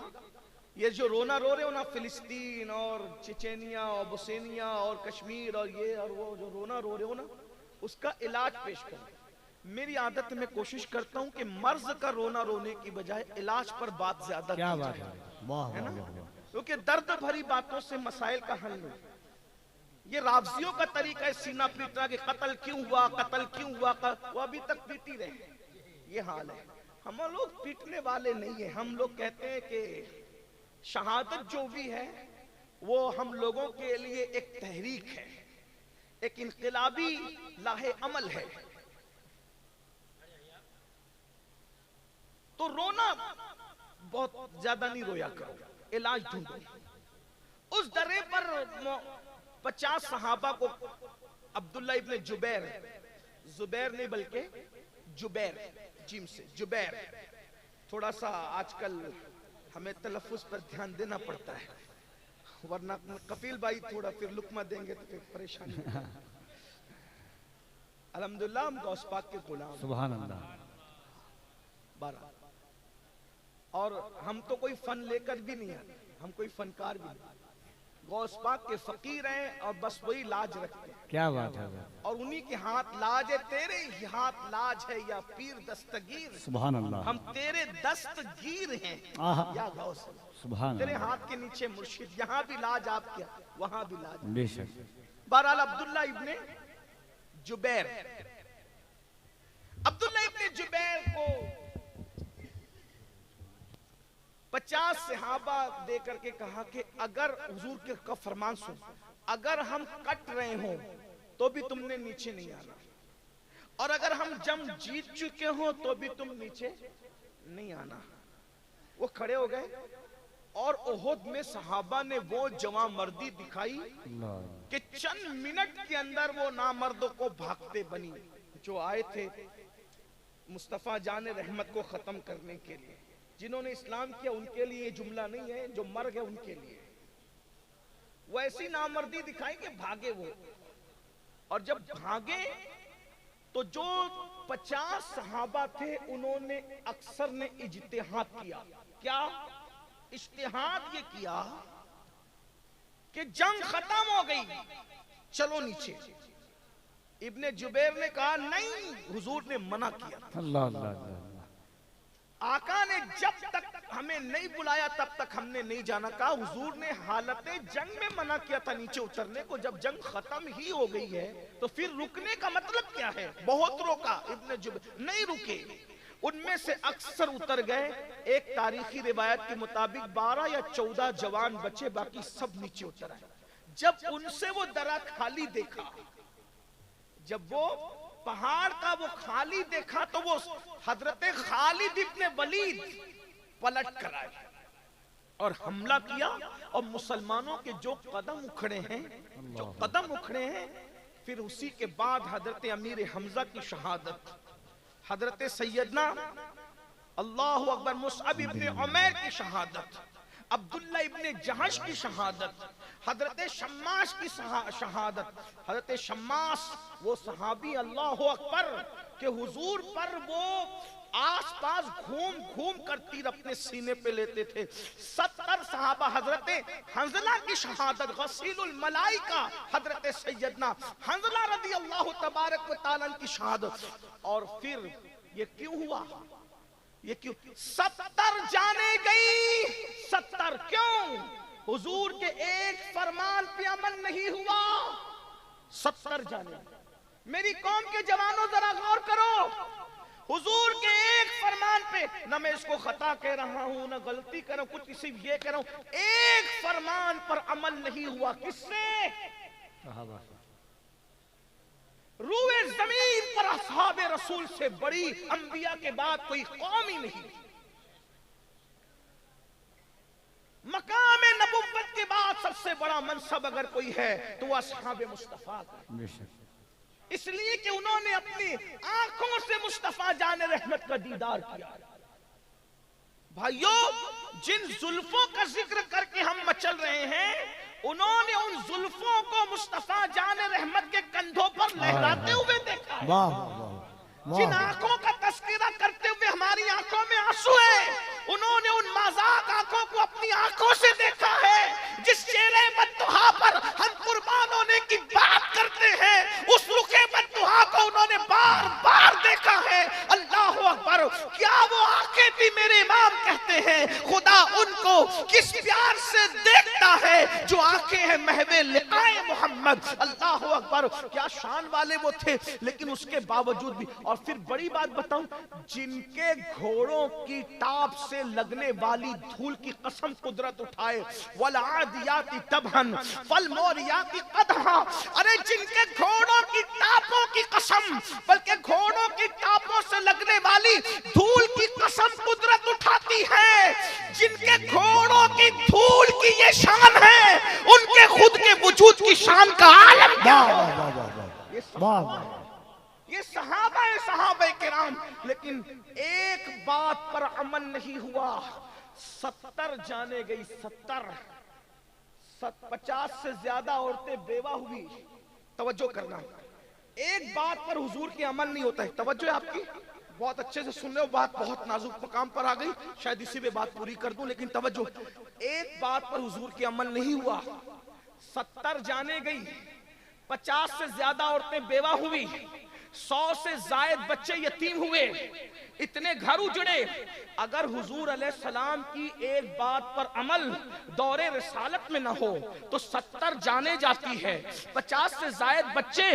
یہ جو رونا رو رہے ہو نا فلسطین اور چچینیا اور بوسنیا اور کشمیر اور یہ اور وہ جو رونا رو رہے ہو نا، اس کا علاج پیش کریں. میری عادت میں کوشش کرتا ہوں کہ مرض کا رونا رونے کی بجائے علاج پر بات زیادہ کی جائے، کیونکہ درد بھری باتوں سے مسائل کا حل نہیں. یہ رافضیوں کا طریقہ ہے سینہ پیٹنا کہ قتل کیوں ہوا، وہ ابھی تک پیٹی رہے. یہ حال ہے. ہم لوگ پیٹنے والے نہیں ہیں، ہم لوگ کہتے ہیں کہ شہادت جو بھی ہے وہ ہم لوگوں کے لیے ایک تحریک ہے، ایک انقلابی لاہ عمل ہے. تو رونا بہت زیادہ نہیں رویا کرو، علاج ڈھونڈو. اس درے پر 50 صحابہ کو عبداللہ ابن زبیر نہیں بلکہ جبیر، جیم سے جبیر. تھوڑا سا آج کل ہمیں تلفظ پر دھیان دینا پڑتا ہے، ورنہ کفیل بھائی تھوڑا پھر لقمہ دیں گے تو پھر پریشانی. الحمدللہ ہم غوث پاک کے غلام، سبحان اللہ. 12 اور ہم تو کوئی فن لے کر بھی نہیں آتے، ہم کوئی فنکار بھی نہیں. غوث پاک کے فقیر ہیں اور بس وہی لاج رکھتے ہیں. کیا بات ہے، اور انہی کے ہاتھ لاج ہے. تیرے ہی ہاتھ لاج ہے یا پیر دستگیر، سبحان اللہ. ہم تیرے دستگیر ہیں یا غوث. سبحان تیرے اللہ. ہاتھ کے نیچے مرشد، یہاں بھی لاج آپ کیا، وہاں بھی لاج. بے شک. بہرحال عبداللہ ابن جبیر، عبداللہ ابن جبیر کو 50 صحابہ دے کر کے کہا کہ اگر حضور کا فرمان سن، اگر ہم کٹ رہے ہوں تو بھی تم نے نیچے نہیں آنا، اور اگر ہم جنگ جیت چکے ہوں تو بھی تم نیچے نہیں آنا. وہ کھڑے ہو گئے اور احد میں صحابہ نے وہ جواں مردی دکھائی کہ چند منٹ کے اندر وہ نامردوں کو بھاگتے بنی جو آئے تھے مصطفیٰ جان رحمت کو ختم کرنے کے لیے. جنہوں نے اسلام کیا ان کے لیے یہ جملہ نہیں ہے، جو مر گئے ان کے لیے. وہ ایسی نامردی دکھائی کہ بھاگے وہ، اور جب بھاگے تو جو 50 صحابہ تھے انہوں نے اکثر نے اجتہاد کیا. کیا اجتہاد یہ کیا کہ جنگ ختم ہو گئی، چلو نیچے. ابن جبیر نے کہا نہیں، حضور نے منع کیا. اللہ اللہ اللہ. آقا نے جب تک ہمیں نہیں بلایا تب تک ہم نے نہیں جانا. کہا حضور نے حالت جنگ میں منع کیا تھا نیچے اترنے کو، جب جنگ ختم ہی ہو گئی ہے تو پھر رکنے کا مطلب کیا ہے؟ بہت روکا ابن جبیر، نہیں رکے. ان میں سے اکثر اتر گئے. ایک تاریخی روایت کے مطابق 12 یا 14 جوان بچے، باقی سب نیچے اتر آئے. جب ان سے وہ درہ خالی دیکھا، جب وہ پہاڑ کا وہ خالی دیکھا تو وہ حضرت خالد ابن ولید پلٹ کر آئے اور حملہ کیا، اور مسلمانوں کے جو قدم اکھڑے ہیں، پھر اسی کے بعد حضرت امیر حمزہ کی شہادت، حضرت سیدنا اللہ اکبر مصعب ابن عمیر کی شہادت، عبداللہ ابن جہش کی شہادت، حضرت شماس کی شہادت. حضرت شماس وہ صحابی اللہ اکبر کہ حضور پر وہ آس پاس گھوم کر تیر اپنے سینے پہ لیتے تھے. 70 صحابہ، حضرت حنظلہ کی شہادت، غسیل الملائکہ حضرت سیدنا حنظلہ رضی اللہ تبارک و تعالیٰ کی شہادت. اور پھر یہ کیوں ہوا؟ یہ کیوں 70 جانے گئی؟ 70 کیوں؟ حضور کے ایک فرمان پہ عمل نہیں ہوا. 70 جانے. میری قوم کے جوانوں ذرا غور کرو، حضور کے ایک فرمان پہ، نہ میں اس کو خطا کہہ رہا ہوں نہ غلطی کر رہا ہوں، کچھ صرف یہ کہہ رہا ہوں، ایک فرمان پر عمل نہیں ہوا. کس سے؟ صحابہ. روئے زمین پر اصحاب رسول سے بڑی انبیاء کے بعد کوئی قوم ہی نہیں. مقام نبوت کے بعد سب سے بڑا منصب اگر کوئی ہے تو وہ اصحاب مصطفیٰ کا. اس لیے کہ انہوں نے اپنی آنکھوں سے مصطفیٰ جان رحمت کا دیدار کیا. بھائیو، جن زلفوں کا ذکر کر کے ہم مچل رہے ہیں، انہوں نے ان زلفوں کو مصطفیٰ جان رحمت کے کندھوں پر لہراتے ہوئے دیکھا ہے. جن آنکھوں کا تذکرہ کرتے ہوئے ہماری آنکھوں میں آنسو ہے، انہوں نے ان مذاق آنکھوں کو اپنی آنکھوں سے دیکھا ہے. جس چہرے بددعا پر ہم قربان ہونے کی بات کرتے ہیں، اس رخ بددعا کو انہوں نے بار بار دیکھا ہے. اللہ اکبر. کیا وہ آنکھیں تھی؟ میرے امام کہتے ہیں خدا ان کو کس پیار سے دیکھتا ہے جو آنکھیں ہیں محو لقائے محمد. اللہ اکبر. کیا شان والے وہ تھے، لیکن اس کے باوجود بھی. اور پھر بڑی بات بتاؤں، جن کے گھوڑوں کی ٹاپ سے لگنے والی دھول کی قسم قدرت اٹھائے، والعادیات طبحا فالموریات قدحا. ارے جن کے گھوڑوں کی ٹاپوں کی قسم، بلکہ گھوڑوں کی ٹاپوں سے لگنے والی دھول کی قسم قدرت اٹھاتی ہے. جن کے گھوڑوں کی دھول کی یہ شان ہے، ان کے خود کے وجود کی شان کا عالم کیا ہے؟ یہ صحابہ کرام. لیکن ایک بات پر عمل نہیں ہوا. 70 جانے گئی. 50 سے زیادہ عورتیں بیوہ ہوئی. توجہ کرنا، ایک بات پر حضور کے عمل نہیں ہوتا ہے. توجہ ہے آپ کی، بہت اچھے سے سن رہے ہو. بات بہت نازک مقام پر آ گئی، شاید اسی پہ بات پوری کر دوں، لیکن توجہ. ایک بات پر حضور کے عمل نہیں ہوا. 70 جانے گئی، 50 سے زیادہ عورتیں بیوہ ہوئی، 100 سے زائد بچے یتیم ہوئے، اتنے گھر اجڑے. اگر حضور علیہ السلام کی ایک بات پر عمل دور رسالت میں نہ ہو تو 70 جانے جاتی ہے، 50 سے زائد بچے،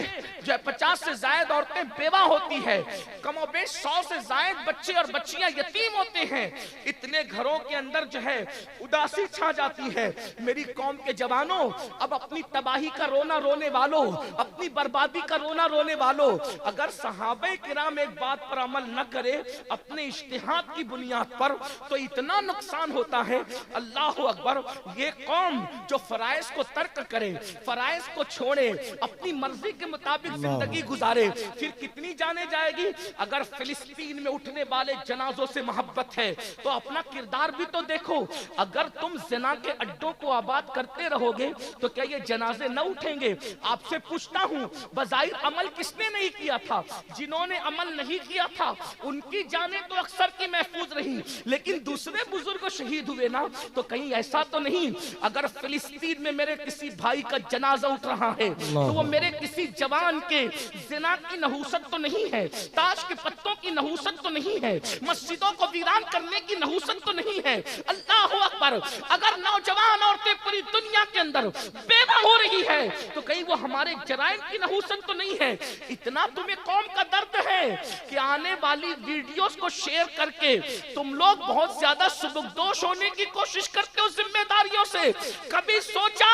50 سے زائد عورتیں بیوہ ہوتی ہے، کم و بیش 100 سے زائد بچے اور بچیاں یتیم ہوتے ہیں. اتنے گھروں کے اندر جو ہے اداسی چھا جاتی ہے. میری قوم کے جوانوں، اب اپنی تباہی کا رونا رونے والوں، اپنی بربادی کا رونا رونے والوں، اگر صحابہ کرام ایک بات پر عمل نہ کرے اپنے اجتہاد کی بنیاد پر تو اتنا نقصان ہوتا ہے. اللہ اکبر. یہ قوم جو فرائض کو ترک کرے، فرائض کو چھوڑے، اپنی مرضی کے مطابق زندگی گزارے، پھر کتنی جانے جائے گی. اگر فلسطین میں اٹھنے والے جنازوں سے محبت ہے تو اپنا کردار بھی تو دیکھو. اگر تم زنا کے اڈوں کو آباد کرتے رہو گے تو کیا یہ جنازے نہ اٹھیں گے؟ آپ سے پوچھتا ہوں، بظاہر عمل کس نے نہیں کیا تھا؟ جنہوں نے عمل نہیں کیا تھا ان کی جانیں تو اکثر کی محفوظ رہی، لیکن دوسرے بزرگ شہید ہوئے نا. تو کہیں ایسا تو نہیں اگر فلسطین میں میرے کسی بھائی کا جنازہ اٹھ رہا ہے تو وہ میرے کسی جوان کے زنا کی نحوست تو نہیں ہے، تاش کے پتوں کی نحوست تو نہیں ہے، مسجدوں کو ویران کرنے کی نحوست تو نہیں ہے. اللہ اکبر. اگر نوجوان عورتیں پوری دنیا کے اندر بیوہ ہو رہی ہے تو کہیں وہ ہمارے جرائم کی نحوست تو نہیں ہے. اتنا تمہیں قوم کا درد ہے کہ آنے والی ویڈیوز کو شیئر کر کے تم لوگ بہت زیادہ سبکدوش ہونے کی کوشش کرتے ہو ذمہ داریوں سے. کبھی سوچا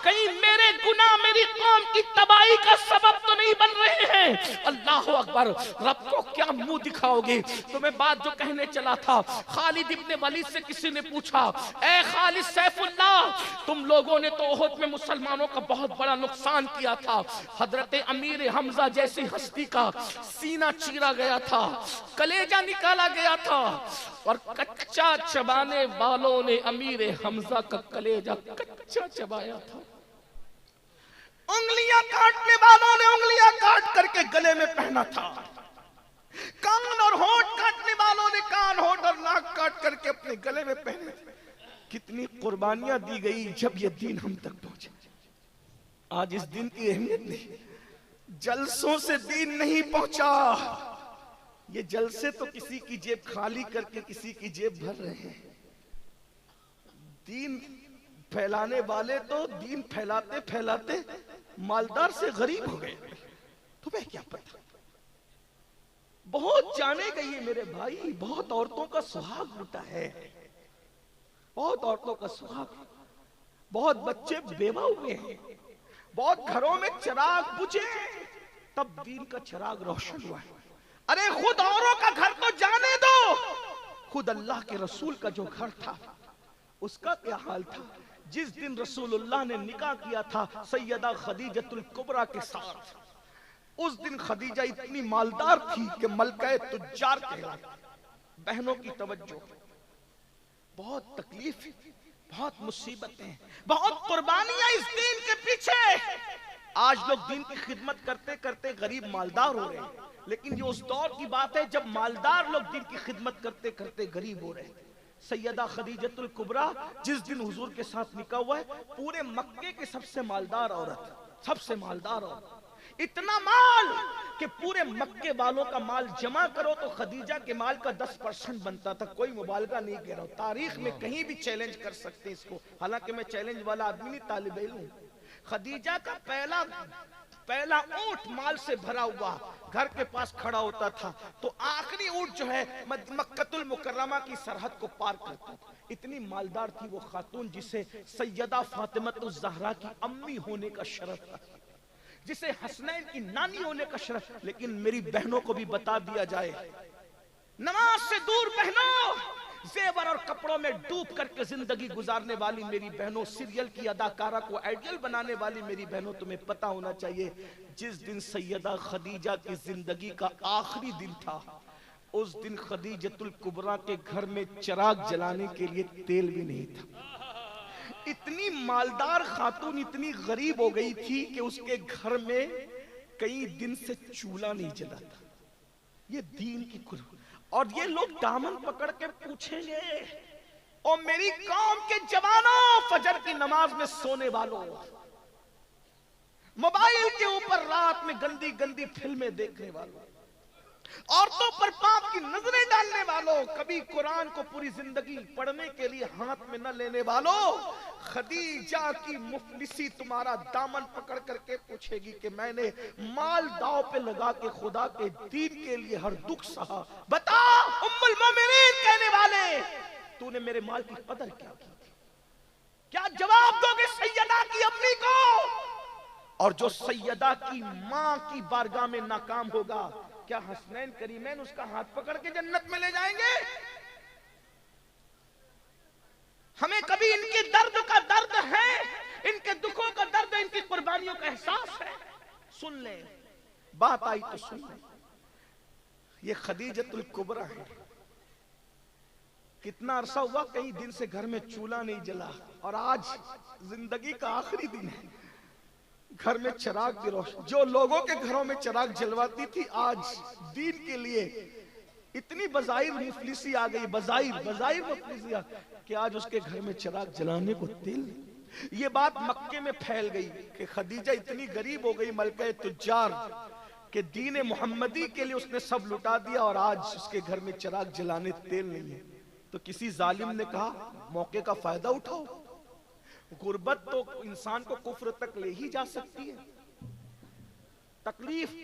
کہیں میرے گناہ میری قوم کی تباہی کا سبب تو نہیں بن رہے ہیں؟ اللہ اکبر، رب کو کیا منہ دکھاؤ گے؟ تو میں بات جو کہنے چلا تھا، خالد ابن ولید سے کسی نے پوچھا، اے خالد سیف اللہ، تم لوگوں نے تو احد میں مسلمانوں کا بہت بڑا نقصان کیا تھا، حضرت امیر حمزہ جیسی ہستی کا سینہ چیرا گیا تھا، کلیجہ نکالا گیا تھا، اور کچا چبانے والوں نے امیر حمزہ کا کلیجہ کچا چبایا تھا، انگلیاں کاٹنے والوں نے انگلیاں کاٹ کر کے گلے میں پہنا تھا، کان اور ہونٹ کاٹنے والوں نے کان، ہونٹ اور ناک کاٹ کر کے اپنے گلے میں پہنے تھے۔ کتنی قربانیاں دی گئی جب یہ دین ہم تک پہنچے۔ آج اس دین کی اہمیت نہیں، جلسوں سے دین نہیں پہنچا، یہ جلسے تو کسی کی جیب خالی کر کے کسی کی جیب بھر رہے ہیں۔ دین پھیلانے والے تو دین پھیلاتے پھیلاتے مالدار سے غریب ہو گئے، تمہیں کیا پتا؟ بہت جانے گئی میرے بھائی، بہت عورتوں کا سہاگ لوٹا ہے، بہت عورتوں کا سہاگ، بہت بچے بیوہ ہوئے ہیں، بہت گھروں میں چراغ بجھے تب دین کا چراغ روشن ہوا ہے۔ ارے خود اوروں کا گھر تو جانے دو، خود اللہ کے رسول کا جو گھر تھا اس کا کیا حال تھا؟ جس دن رسول اللہ نے نکاح کیا تھا سیدہ خدیجۃ الکبریٰ کے ساتھ، اس دن خدیجہ اتنی مالدار تھی کہ ملکہ تجار کہلائی۔ بہنوں کی توجہ، بہت تکلیف، بہت مصیبتیں، بہت قربانیاں اس دین کے پیچھے۔ آج لوگ دین کی خدمت کرتے کرتے غریب مالدار ہو رہے ہیں، لیکن یہ اس دور کی بات ہے جب مالدار لوگ دین کی خدمت کرتے کرتے غریب ہو رہے ہیں۔ سیدہ خدیجۃ الکبریٰ جس دن حضور کے ساتھ نکاح ہوا ہے، پورے مکے کے سب سے مالدار عورت، سب سے مالدار عورت، اتنا مال کہ پورے مکے والوں کا مال جمع کرو تو خدیجہ کے مال کا 10% بنتا تھا۔ کوئی مبالغہ نہیں کہہ رہا ہوں، تاریخ میں کہیں بھی چیلنج کر سکتے اس کو، حالانکہ میں چیلنج والا آدمی نہیں، طالب علم ہوں۔ خدیجہ کا پہلا اونٹ مال سے بھرا ہوا گھر کے پاس کھڑا ہوتا تھا تو آخری اونٹ جو ہے مکہ المکرمہ کی سرحد کو پار کرتا تھا۔ اتنی مالدار تھی وہ خاتون جسے سیدہ فاطمہ الزہرا کی امی ہونے کا شرف تھا، جسے حسنین کی نانی ہونے کا شرف۔ لیکن میری بہنوں کو بھی بتا دیا جائے، نماز سے دور بہنوں، زیور اور کپڑوں میں ڈوب کر کے زندگی گزارنے والی میری بہنوں، سیریل کی اداکارہ کو آئیڈیل بنانے والی میری بہنوں، تمہیں پتا ہونا چاہیے جس دن سیدہ خدیجہ کی زندگی کا آخری دن تھا، اس دن خدیجۃ الکبریٰ کے گھر میں چراغ جلانے کے لیے تیل بھی نہیں تھا۔ اتنی مالدار خاتون اتنی غریب ہو گئی تھی کہ اس کے گھر میں کئی دن سے چولہا نہیں جلا تھا۔ یہ دین کی قربانی۔ اور یہ لوگ دامن پکڑ کے پوچھیں گے، او میری قوم کے جوانوں، فجر کی نماز میں سونے والوں، موبائل کے اوپر رات میں گندی گندی فلمیں دیکھنے والوں، عورتوں پر پاپ کی نظریں ڈالنے والوں، کبھی قرآن کو پوری زندگی پڑھنے کے لیے ہاتھ میں نہ لینے والوں، خدیجہ کی مفلسی تمہارا دامن پکڑ کر کے پوچھے گی کہ میں نے مال داؤ پہ لگا کے خدا کے دین کے لیے ہر دکھ سہا، بتا ام المومنین کہنے والے، تو نے میرے مال کی قدر کیا کی تھی؟ کیا جواب دو گے سیدہ کی امی کو؟ اور جو سیدہ کی ماں کی بارگاہ میں ناکام ہوگا، کیا حسنین کریمین اس کا ہاتھ پکڑ کے جنت میں لے جائیں گے؟ ہمیں کبھی ان کے درد کا درد ہے، ان کے دکھوں کا درد ہے، ان کی قربانیوں کا احساس ہے؟ سن لیں، بات آئی تو سن لیں۔ یہ خدیجۃ الکبریٰ ہے، کتنا عرصہ ہوا کئی دن سے گھر میں چولہا نہیں جلا، اور آج زندگی کا آخری دن ہے، گھر میں چراغ کی روشنی۔ جو لوگوں کے گھروں میں چراغ جلواتی تھی آج دین کے لیے اتنی بظاہر مفلسی آ گئی، بظاہر مفلسی آ گئی کہ آج اس کے گھر میں چراغ جلانے کو تیل نہیں۔ یہ بات مکے میں پھیل گئی کہ خدیجہ اتنی غریب ہو گئی، ملکہ تجار، کہ دین محمدی کے لیے اس نے سب لٹا دیا اور آج اس کے گھر میں چراغ جلانے تیل نہیں ہے۔ تو کسی ظالم نے کہا موقع کا فائدہ اٹھاؤ۔ غربت تو انسان کو کفر تک لے ہی جا سکتی ہے، تکلیف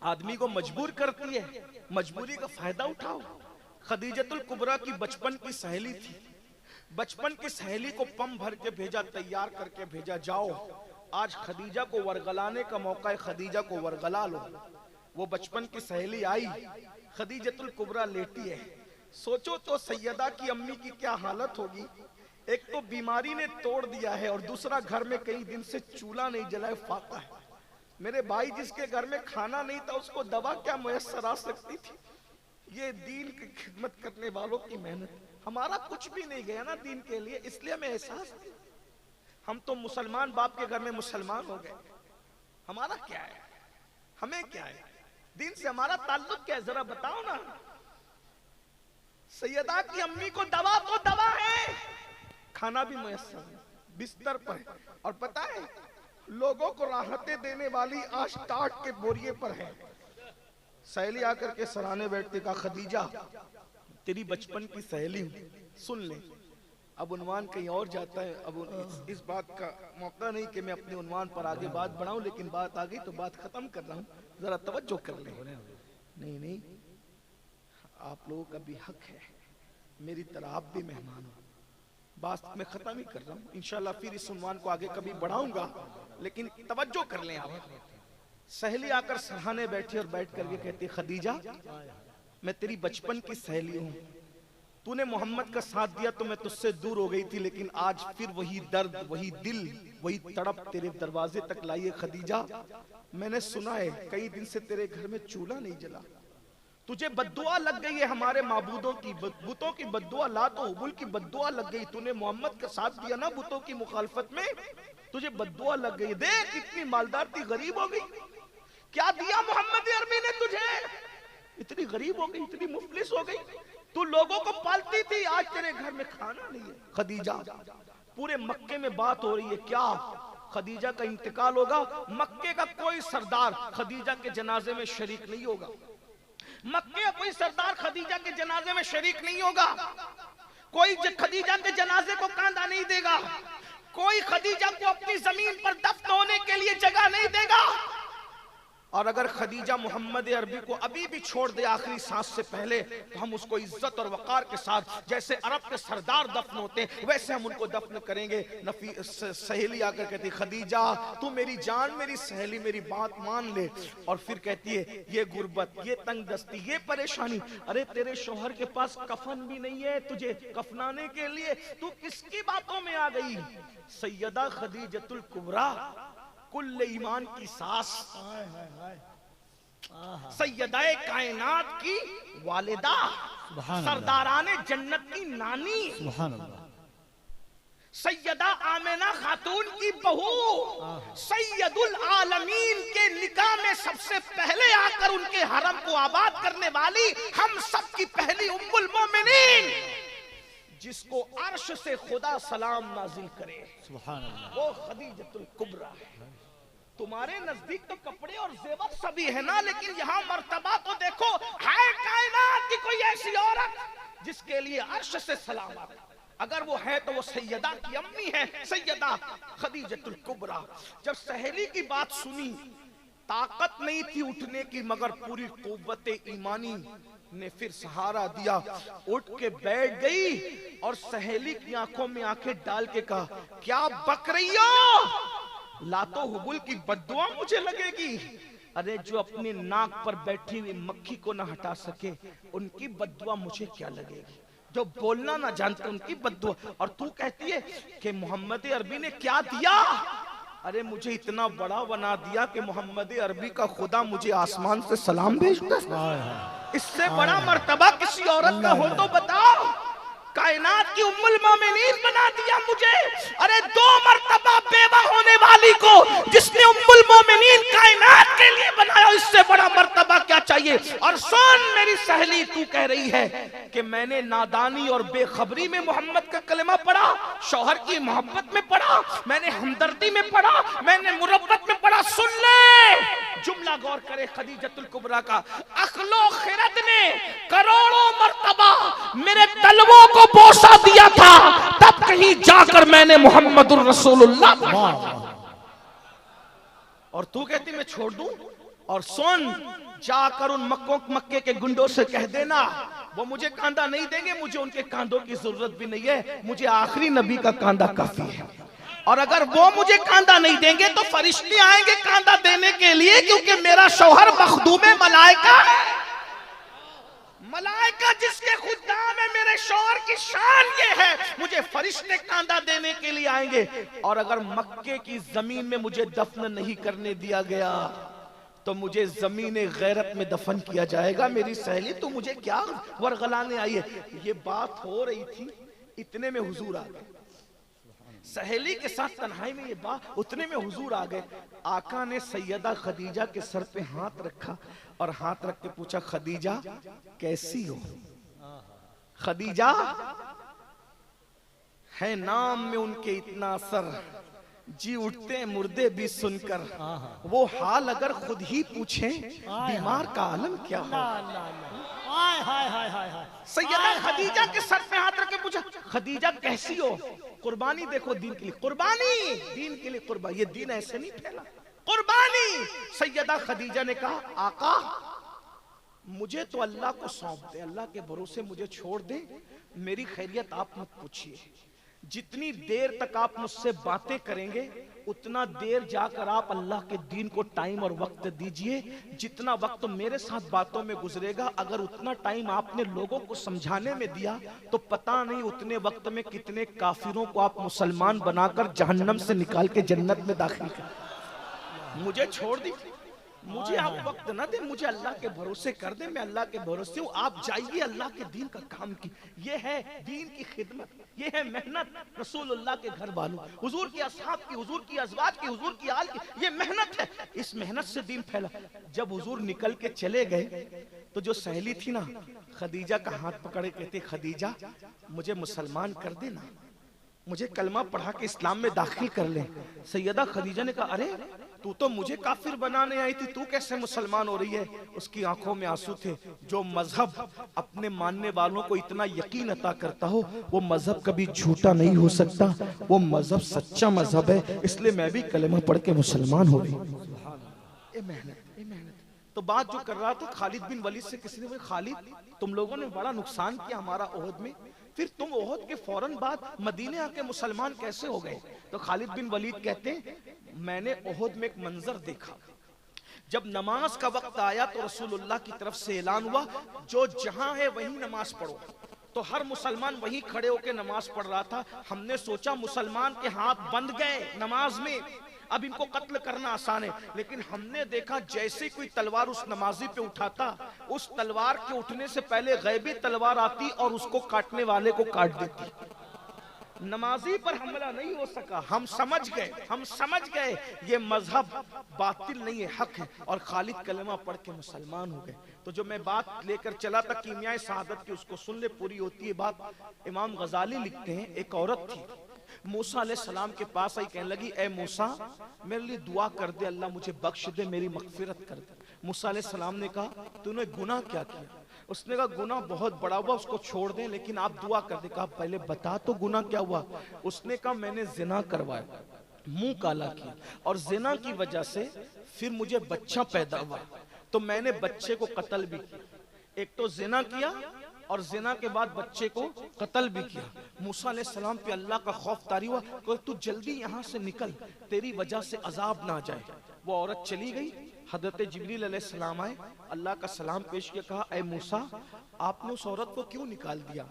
آدمی کو مجبور کرتی ہے، مجبوری کا فائدہ اٹھاؤ۔ خدیجۃ الکبریٰ کی بچپن کی سہیلی تھی، بچپن کی سہیلی کو پم بھر کے بھیجا، تیار کر کے بھیجا، جاؤ آج خدیجہ کو ورگلانے کا موقع ہے، خدیجہ کو ورگلا لو۔ وہ بچپن کی سہیلی آئی، خدیجۃ الکبریٰ لیٹی ہے، سوچو تو سیدہ کی امی کی کیا حالت ہوگی۔ ایک تو بیماری نے توڑ دیا ہے اور دوسرا گھر میں کئی دن سے چولہا نہیں جلا ہے، فاقہ ہے۔ میرے بھائی جس کے گھر میں کھانا نہیں تھا اس کو دوا کیا میسر آ سکتی تھی؟ یہ دین کی خدمت کرنے والوں کی محنت، ہمارا کچھ بھی نہیں گیا نا دین کے لیے، اس لیے ہمیں احساس ہے۔ ہم تو مسلمان باپ کے گھر میں مسلمان ہو گئے، ہمارا کیا ہے؟ ہمیں کیا ہے؟ دین سے ہمارا تعلق کیا ہے؟ ذرا بتاؤ نا۔ سیدہ کی امی کو دوا تو دوا ہے، کھانا بھی میسر ہے، بستر پر ہے، اور پتہ ہے لوگوں کو راحتیں دینے والی آج ٹاٹ کے بوریے پر ہے۔ سہیلی آ کر کے سرانے بیٹھتے، کہا خدیجہ تیری بچپن کی سہیلی ہوں، سن لے۔ اب عنوان کہیں اور جاتا ہے، اب اس بات کا موقع نہیں کہ میں اپنے عنوان پر آگے بات بڑھاؤں، لیکن بات آگئی تو بات ختم کر رہا ہوں، ذرا توجہ کر لیں۔ نہیں آپ لوگوں کا بھی حق ہے، میری طرح آپ بھی مہمان ہو۔ بات میں ختم ہی کر رہا ہوں، انشاءاللہ پھر اس عنوان کو آگے کبھی بڑھاؤں گا، لیکن توجہ کر لیں آپ۔ سہیلی آ کر سرہانے بیٹھی اور بیٹھ کر کے کہتی خدیجہ میں تیری بچپن کی سہیلی ہوں، تو نے محمد کا ساتھ دیا تو میں تجھ سے دور ہو گئی تھی، لیکن آج پھر وہی درد، وہی دل، وہی تڑپ تیرے دروازے تک لائیے خدیجہ۔ میں نے سنا ہے کئی دن سے تیرے گھر میں چولہا نہیں جلا، تجھے بددعا لگ گئی ہے ہمارے معبودوں کی، بتوں کی بددعا، لات و حبل کی بددعا لگ گئی، تو نے محمد کا ساتھ دیا نا بتوں کی مخالفت میں، تجھے بددعا لگ گئی۔ دیکھ اتنی مالدار تھی غریب ہو گئی، کیا دیا محمد عربی نے تجھے؟ اتنی غریب ہو گئی، اتنی مفلس ہو گئی، تو لوگوں کو پالتی تھی، آج تیرے گھر میں کھانا نہیں ہے۔ خدیجہ پورے مکے میں بات ہو رہی ہے، کیا خدیجہ کا انتقال ہوگا؟ مکے کا کوئی سردار خدیجہ کے جنازے میں شریک نہیں ہوگا، مکے کا کوئی سردار خدیجہ کے جنازے میں شریک نہیں ہوگا، کوئی خدیجہ کے جنازے کو کاندھا نہیں دے گا، کوئی خدیجہ کو اپنی زمین پر دفن ہونے کے لیے جگہ نہیں دے گا۔ اور اگر خدیجہ محمد عربی کو ابھی بھی چھوڑ دے آخری سانس سے پہلے تو ہم اس کو عزت اور وقار کے ساتھ، جیسے عرب کے سردار دفن ہوتے ہیں ویسے ہم ان کو دفن کریں گے۔ سہیلی آ کر کہتی خدیجہ تو میری جان، میری سہیلی، میری بات مان لے۔ اور پھر کہتی ہے یہ غربت، یہ تنگ دستی، یہ پریشانی، ارے تیرے شوہر کے پاس کفن بھی نہیں ہے تجھے کفنانے کے لیے، تو کس کی باتوں میں آ گئی؟ سیدہ خدیجۃ الکبریٰ کل ایمان کی ساس، سیدہ کائنات کی والدہ، سرداران جنت کی نانی، سیدہ آمنہ خاتون کی بہو، سید العالمین کے نکاح میں سب سے پہلے آ کر ان کے حرم کو آباد کرنے والی ہم سب کی پہلی ام المومنین، جس کو عرش سے خدا سلام نازل کرے، وہ خدیجۃ الکبریٰ ہے۔ تمہارے نزدیک تو کپڑے اور زیور سبھی ہے نا، لیکن یہاں مرتبہ تو دیکھو، ہے کائنات کی کوئی ایسی عورت جس کے لیے عرش سے سلام آتا، اگر وہ ہے تو وہ سیدہ کی امی ہے، سیدہ خدیجۃ الکبریٰ۔ جب سہیلی کی بات سنی، طاقت نہیں تھی اٹھنے کی، مگر پوری قوت ایمانی نے پھر سہارا دیا، اٹھ کے بیٹھ گئی اور سہیلی کی آنکھوں میں آنکھیں ڈال کے کہا کیا بک رہی ہو؟ لاتو حبل کی بددعا مجھے لگے گی؟ ارے جو اپنے ناک پر بیٹھی ہوئی مکھی کو نہ ہٹا سکے ان کی بددعا مجھے کیا لگے گی؟ جو بولنا نہ جانتے ان کی بددعا، اور تو کہتی ہے کہ محمد عربی نے کیا دیا؟ ارے مجھے اتنا بڑا بنا دیا کہ محمد عربی کا خدا مجھے آسمان سے سلام بھیجتا ہے۔ اس سے بڑا مرتبہ کسی عورت کا ہو تو بتاؤ۔ کائنات کی ام المومنین بنا دیا مجھے۔ ارے 2 مرتبہ بیوہ ہونے والی کو جس نے ام المومنین کائنات کے لیے بنایا، اس سے بڑا مرتبہ کیا چاہیے؟ اور سن میری سہیلی، تو کہہ رہی ہے کہ میں نے نادانی اور بے خبری میں محمد کا کلمہ پڑھا، شوہر کی محبت میں پڑھا، میں نے ہمدردی میں پڑھا، میں نے مربت میں پڑھا۔ سن لے جملہ غور کرے خدیجۃ الکبریٰ کا، عقل و خرد نے کروڑوں مرتبہ میرے طلبوں کو بوسہ دیا تھا، تب کہیں جا کر میں نے محمد الرسول اللہ، اور تو کہتی میں چھوڑ دوں؟ اور سن، جا کر ان مکے کے گنڈوں سے کہہ دینا وہ مجھے کاندھا نہیں دیں گے، مجھے ان کے کاندھوں کی ضرورت بھی نہیں ہے، مجھے آخری نبی کا کاندھا کافی ہے۔ اور اگر وہ مجھے کاندھا نہیں دیں گے تو فرشتے آئیں گے کاندھا دینے کے لیے، کیونکہ میرا شوہر مخدوم ملائکہ ہے۔ ملائکہ جس کے خدام ہے، میرے شوہر کی شان یہ ہے، مجھے فرشتے کاندھا دینے کے لیے آئیں گے۔ اور اگر مکے کی زمین میں مجھے دفن نہیں کرنے دیا گیا تو مجھے زمین غیرت میں دفن کیا جائے گا۔ میری سہیلی تو مجھے کیا ورغلانے آئی ہے؟ یہ بات ہو رہی تھی، اتنے میں حضور آ گئے۔ سہیلی کے ساتھ تنہائی میں یہ بات، اتنے میں حضور آ گئے۔ آقا نے سیدہ خدیجہ کے سر پہ ہاتھ رکھا اور ہاتھ رکھ کے پوچھا، خدیجہ کیسی ہو؟ خدیجہ ہے نام میں ان کے اتنا اثر، جی اٹھتے مردے بھی سن کر، وہ حال اگر خود ہی پوچھیں بیمار کا عالم کیا ہو۔ سیدہ خدیجہ کے سر پہ ہاتھ رکھ کے پوچھا، خدیجہ کیسی ہو؟ قربانی دیکھو دین کے لیے، قربانی دین کے لیے، قربانی، یہ دین ایسے نہیں پھیلا، قربانی۔ سیدہ خدیجہ نے کہا، آقا مجھے تو اللہ کو سونپ دے، اللہ کے بھروسے مجھے چھوڑ دے، میری خیریت آپ مت پوچھئے۔ جتنی دیر تک آپ مجھ سے باتیں کریں گے اتنا دیر جا کر آپ اللہ کے دین کو ٹائم اور وقت دیجئے۔ جتنا وقت میرے ساتھ باتوں میں گزرے گا، اگر اتنا ٹائم آپ نے لوگوں کو سمجھانے میں دیا تو پتہ نہیں اتنے وقت میں کتنے کافروں کو آپ مسلمان بنا کر جہنم سے نکال کے جنت میں داخل کر۔ مجھے چھوڑ دی، مجھے آپ وقت نہ دیں، مجھے اللہ کے بھروسے کر دیں، میں اللہ کے بھروسے ہوں، آپ جائیے اللہ کے دین کا کام کی۔ یہ ہے دین کی خدمت، یہ ہے محنت رسول اللہ کے گھر والوں، حضور کی اصحاب کی، حضور کی ازواج کی، حضور کی آل کی، یہ محنت ہے، اس محنت سے دین پھیلا۔ جب حضور نکل کے چلے گئے تو جو سہیلی تھی نا، خدیجہ کا ہاتھ پکڑے کہتے، خدیجہ مجھے مسلمان کر دینا، مجھے کلمہ پڑھا کے اسلام میں داخل کر لیں۔ سیدہ خدیجہ نے کہا، ارے تو مجھے کافر بنانے آئی تھی، تو کیسے مسلمان ہو رہی ہے؟ اس کی آنکھوں میں آنسو تھے۔ جو مذہب اپنے ماننے والوں کو اتنا یقین عطا کرتا ہو وہ مذہب کبھی جھوٹا نہیں ہو سکتا، وہ مذہب سچا مذہب ہے، اس لیے میں بھی کلمہ پڑھ کے مسلمان ہو رہی۔ اے محنت، اے محنت۔ تو بات جو کر رہا تھا خالد بن ولید سے، کسی نے کہا، خالد تم لوگوں نے بڑا نقصان کیا ہمارا احد میں، پھر تم احد کے فوراً بعد مدینے آ کے مسلمان کیسے ہو گئے؟ تو خالد بن ولید کہتے ہیں، میں نے احد میں ایک منظر دیکھا، جب نماز کا وقت آیا تو رسول اللہ کی طرف سے اعلان ہوا، جو جہاں ہے وہیں نماز پڑھو۔ تو ہر مسلمان وہیں کھڑے ہو کے نماز پڑھ رہا تھا۔ ہم نے سوچا مسلمان کے ہاتھ بند گئے نماز میں، اب ان کو قتل کرنا آسان ہے، لیکن ہم نے دیکھا جیسے کوئی تلوار اس نمازی پہ اٹھاتا، اس تلوار کے اٹھنے سے پہلے غیبی تلوار آتی اور اس کو کاٹنے والے کو کاٹ دیتی۔ نمازی پر حملہ نہیں ہو سکا۔ ہم سمجھ گئے یہ مذہب باطل نہیں ہے، حق ہے، اور خالد کلمہ پڑھ کے مسلمان ہو گئے۔ تو جو میں بات لے کر چلا تھا کیمیائے سعادت کی، اس کو سن لے، پوری ہوتی ہے بات۔ امام غزالی لکھتے ہیں، ایک عورت تھی موسیٰ علیہ السلام کے پاس آئی، کہنے لگی، اے موسیٰ میرے لیے دعا کر دے، اللہ مجھے بخش دے، میری مغفرت کر دے۔ موسیٰ علیہ السلام نے کہا، تو نے گناہ کیا کیا؟ اس نے کہا، گناہ بہت بڑا ہوا، اس کو چھوڑ دیں، لیکن آپ دعا کر دیں۔ کہا، پہلے بتا تو گناہ کیا ہوا؟ اس نے کہا، میں نے زنا کروایا، منہ کالا کیا، اور زنا کی وجہ سے پھر مجھے بچہ پیدا ہوا، تو میں نے بچے کو قتل بھی کیا۔ ایک تو زنا کیا اور زنا کے بعد بچے کو قتل بھی کیا۔ موسیٰ علیہ السلام پہ اللہ کا خوف طاری ہوا کہ تو جلدی یہاں سے نکل، تیری وجہ سے عذاب نہ جائے۔ وہ عورت چلی گئی، حضرت جبریل علیہ السلام آئے، اللہ کا سلام پیش کیا، کہا، اے موسیٰ آپ نے اس عورت کو کیوں نکال دیا؟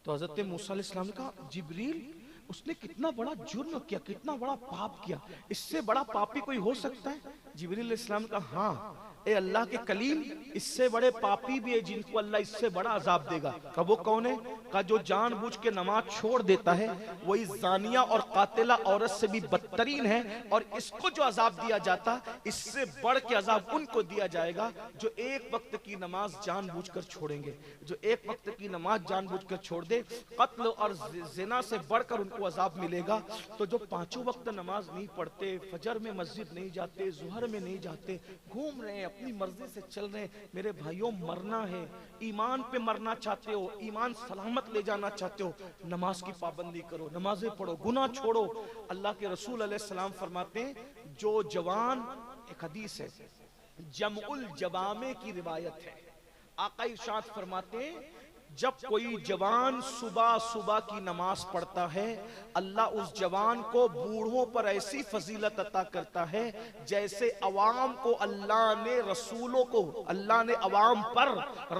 تو حضرت موسیٰ علیہ السلام نے کہا، جبریل اس نے کتنا بڑا جرم کیا، کتنا بڑا پاپ کیا، اس سے بڑا پاپی کوئی ہو سکتا ہے؟ جبریل علیہ السلام نے کہا، ہاں اے اللہ کے کلیم، اس سے بڑے پاپی بھی ہے جن کو اللہ اس سے بڑا عذاب دے گا۔ کہا، وہ کون ہے؟ کہا، جو جان بوجھ کے نماز چھوڑ دیتا ہے، وہی زانیہ اور قاتلہ عورت سے بھی بدترین ہے، اور اس کو جو عذاب دیا جاتا اس سے بڑھ کے عذاب ان کو دیا جائے گا جو ایک وقت کی نماز جان بوجھ کر چھوڑیں گے۔ جو ایک وقت کی نماز جان بوجھ کر چھوڑ دے، قتل اور زنا سے بڑھ کر ان کو عذاب ملے گا۔ تو جو پانچوں وقت نماز نہیں پڑھتے، فجر میں مسجد نہیں جاتے، ظہر میں نہیں جاتے، گھوم رہے ہیں، اپنی مرضی سے چل رہے ہیں، میرے بھائیوں مرنا ہے، ایمان پہ مرنا چاہتے ہو، ایمان سلامت لے جانا چاہتے ہو، نماز کی پابندی کرو، نمازیں پڑھو، گناہ چھوڑو۔ اللہ کے رسول علیہ السلام فرماتے ہیں، جو جوان، ایک حدیث ہے، جمع الجوامع کی روایت ہے، آقا ارشاد فرماتے ہیں، جب کوئی جوان صبح صبح کی نماز پڑھتا ہے اللہ اس جوان کو بوڑھوں پر ایسی فضیلت عطا کرتا ہے جیسے عوام کو اللہ نے عوام پر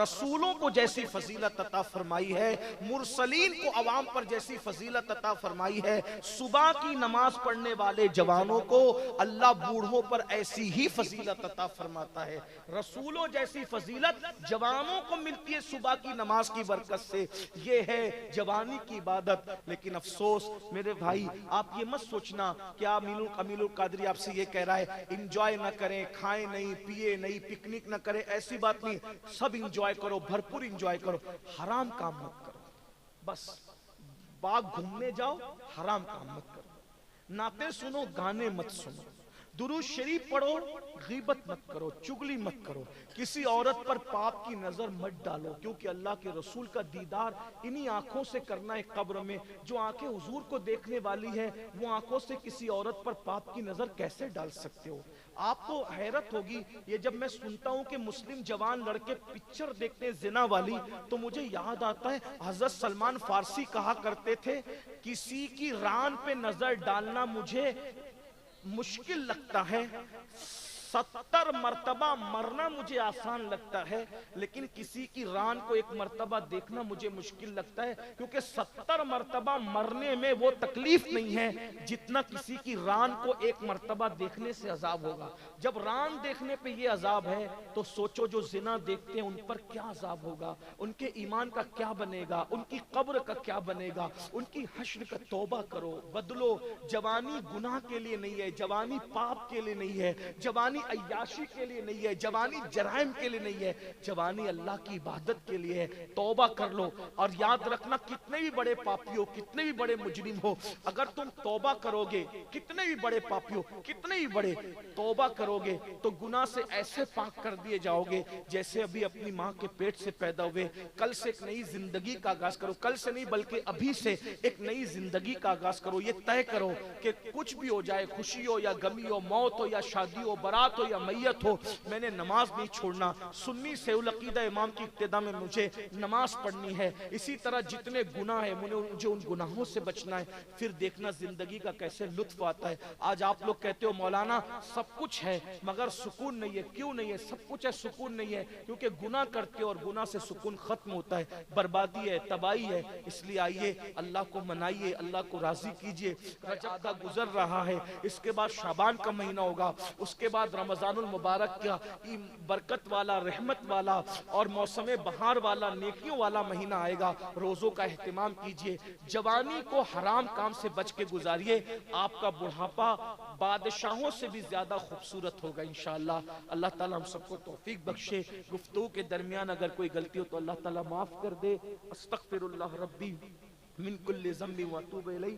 رسولوں کو جیسی فضیلت عطا فرمائی ہے، مرسلین کو عوام پر جیسی فضیلت عطا فرمائی ہے، صبح کی نماز پڑھنے والے جوانوں کو اللہ بوڑھوں پر ایسی ہی فضیلت عطا فرماتا ہے۔ رسولوں جیسی فضیلت جوانوں کو ملتی ہے صبح کی نماز کی برکت سے، یہ ہے جوانی کی عبادت۔ لیکن افسوس میرے بھائی، آپ یہ مت سوچنا کہ امین القادری آپ سے یہ کہہ رہا ہے انجوائے نہ کریں، کھائیں نہیں، پیے نہیں، پکنک نہ کریں، ایسی بات نہیں، سب انجوائے کرو، بھرپور انجوائے کرو، حرام کام مت کرو۔ بس باغ گھومنے جاؤ، حرام کام مت کرو، نعتیں سنو، گانے مت سنو، درود شریف پڑھو، غیبت مت کرو، چگلی مت کرو، کسی عورت پر پاپ کی نظر مت ڈالو، کیونکہ اللہ کے رسول کا دیدار انہی آنکھوں سے کرنا ہے قبر میں۔ جو آنکھیں حضور کو دیکھنے والی ہے وہ آنکھوں سے کسی عورت پر پاپ کی نظر کیسے ڈال سکتے ہو؟ آپ کو حیرت ہوگی یہ جب میں سنتا ہوں کہ مسلم جوان لڑکے پکچر دیکھتے ہیں زنا والی، تو مجھے یاد آتا ہے حضرت سلمان فارسی کہا کرتے تھے کسی کی ران پہ نظر ڈالنا مجھے مشکل لگتا ہے، 70 مرتبہ مرنا مجھے آسان لگتا ہے، لیکن کسی کی ران کو ایک مرتبہ دیکھنا مجھے مشکل لگتا ہے، کیونکہ 70 مرتبہ مرنے میں وہ تکلیف نہیں ہے جتنا کسی کی ران کو ایک مرتبہ دیکھنے سے عذاب ہوگا۔ جب ران دیکھنے پہ یہ عذاب ہے تو سوچو جو زنا دیکھتے ہیں ان پر کیا عذاب ہوگا، ان کے ایمان کا کیا بنے گا، ان کی قبر کا کیا بنے گا، ان کی حشر کا۔ توبہ کرو، بدلو۔ جوانی گناہ کے لیے نہیں ہے، جوانی پاپ کے لیے نہیں ہے، جوانی عیاشی کے لیے نہیں ہے، جوانی جرائم کے لیے نہیں ہے، جوانی اللہ کی عبادت کے لیے ہے۔ توبہ کر لو، اور یاد رکھنا کتنے بھی بڑے پاپی ہو، کتنے بھی بڑے مجرم ہو، اگر تم توبہ کرو گے، کتنے بھی بڑے پاپی ہو، کتنے بھی بڑے، توبہ کرو گے تو گناہ سے ایسے پاک کر دیے جاؤ گے جیسے ابھی اپنی ماں کے پیٹ سے پیدا ہوئے۔ کل سے ایک نئی زندگی کا آغاز کرو، کل سے نہیں بلکہ ابھی سے ایک نئی زندگی کا آغاز کرو۔ یہ طے کرو کہ کچھ بھی ہو جائے، خوشی ہو یا غمی ہو، موت ہو یا شادی ہو، برات ہو یا میت ہو، میں نے نماز نہیں چھوڑنا۔ سنی سے العقیدہ امام کی ابتدا میں مجھے نماز پڑھنی ہے۔ اسی طرح جتنے گناہ ہیں مجھے ان گناہوں سے بچنا ہے، پھر دیکھنا زندگی کا کیسے لطف آتا ہے۔ آج آپ لوگ کہتے ہو مولانا سب کچھ ہے مگر سکون نہیں ہے، کیوں نہیں ہے؟ سب کچھ ہے، سکون نہیں ہے کیونکہ گناہ کرتے ہو، اور گناہ سے سکون ختم ہوتا ہے، بربادی ہے، تباہی ہے۔ اس لیے آئیے اللہ کو منائیے، اللہ کو راضی کیجئے۔ رجب کا گزر رہا ہے، اس کے بعد شعبان کا مہینہ ہوگا، اس کے بعد رمضان المبارک کا برکت والا، رحمت والا اور موسم بہار والا، نیکیوں والا مہینہ آئے گا۔ روزوں کا اہتمام کیجئے، جوانی کو حرام کام سے بچ کے گزاریے، آپ کا بڑھاپا بادشاہوں سے بھی زیادہ خوبصورت ہوگا انشاءاللہ۔ اللہ تعالیٰ ہم سب کو توفیق بخشے۔ گفتگو کے درمیان اگر کوئی غلطی ہو تو اللہ تعالیٰ معاف کر دے۔ استغفر اللہ ربی من کل ذنب و اتوب الیہ۔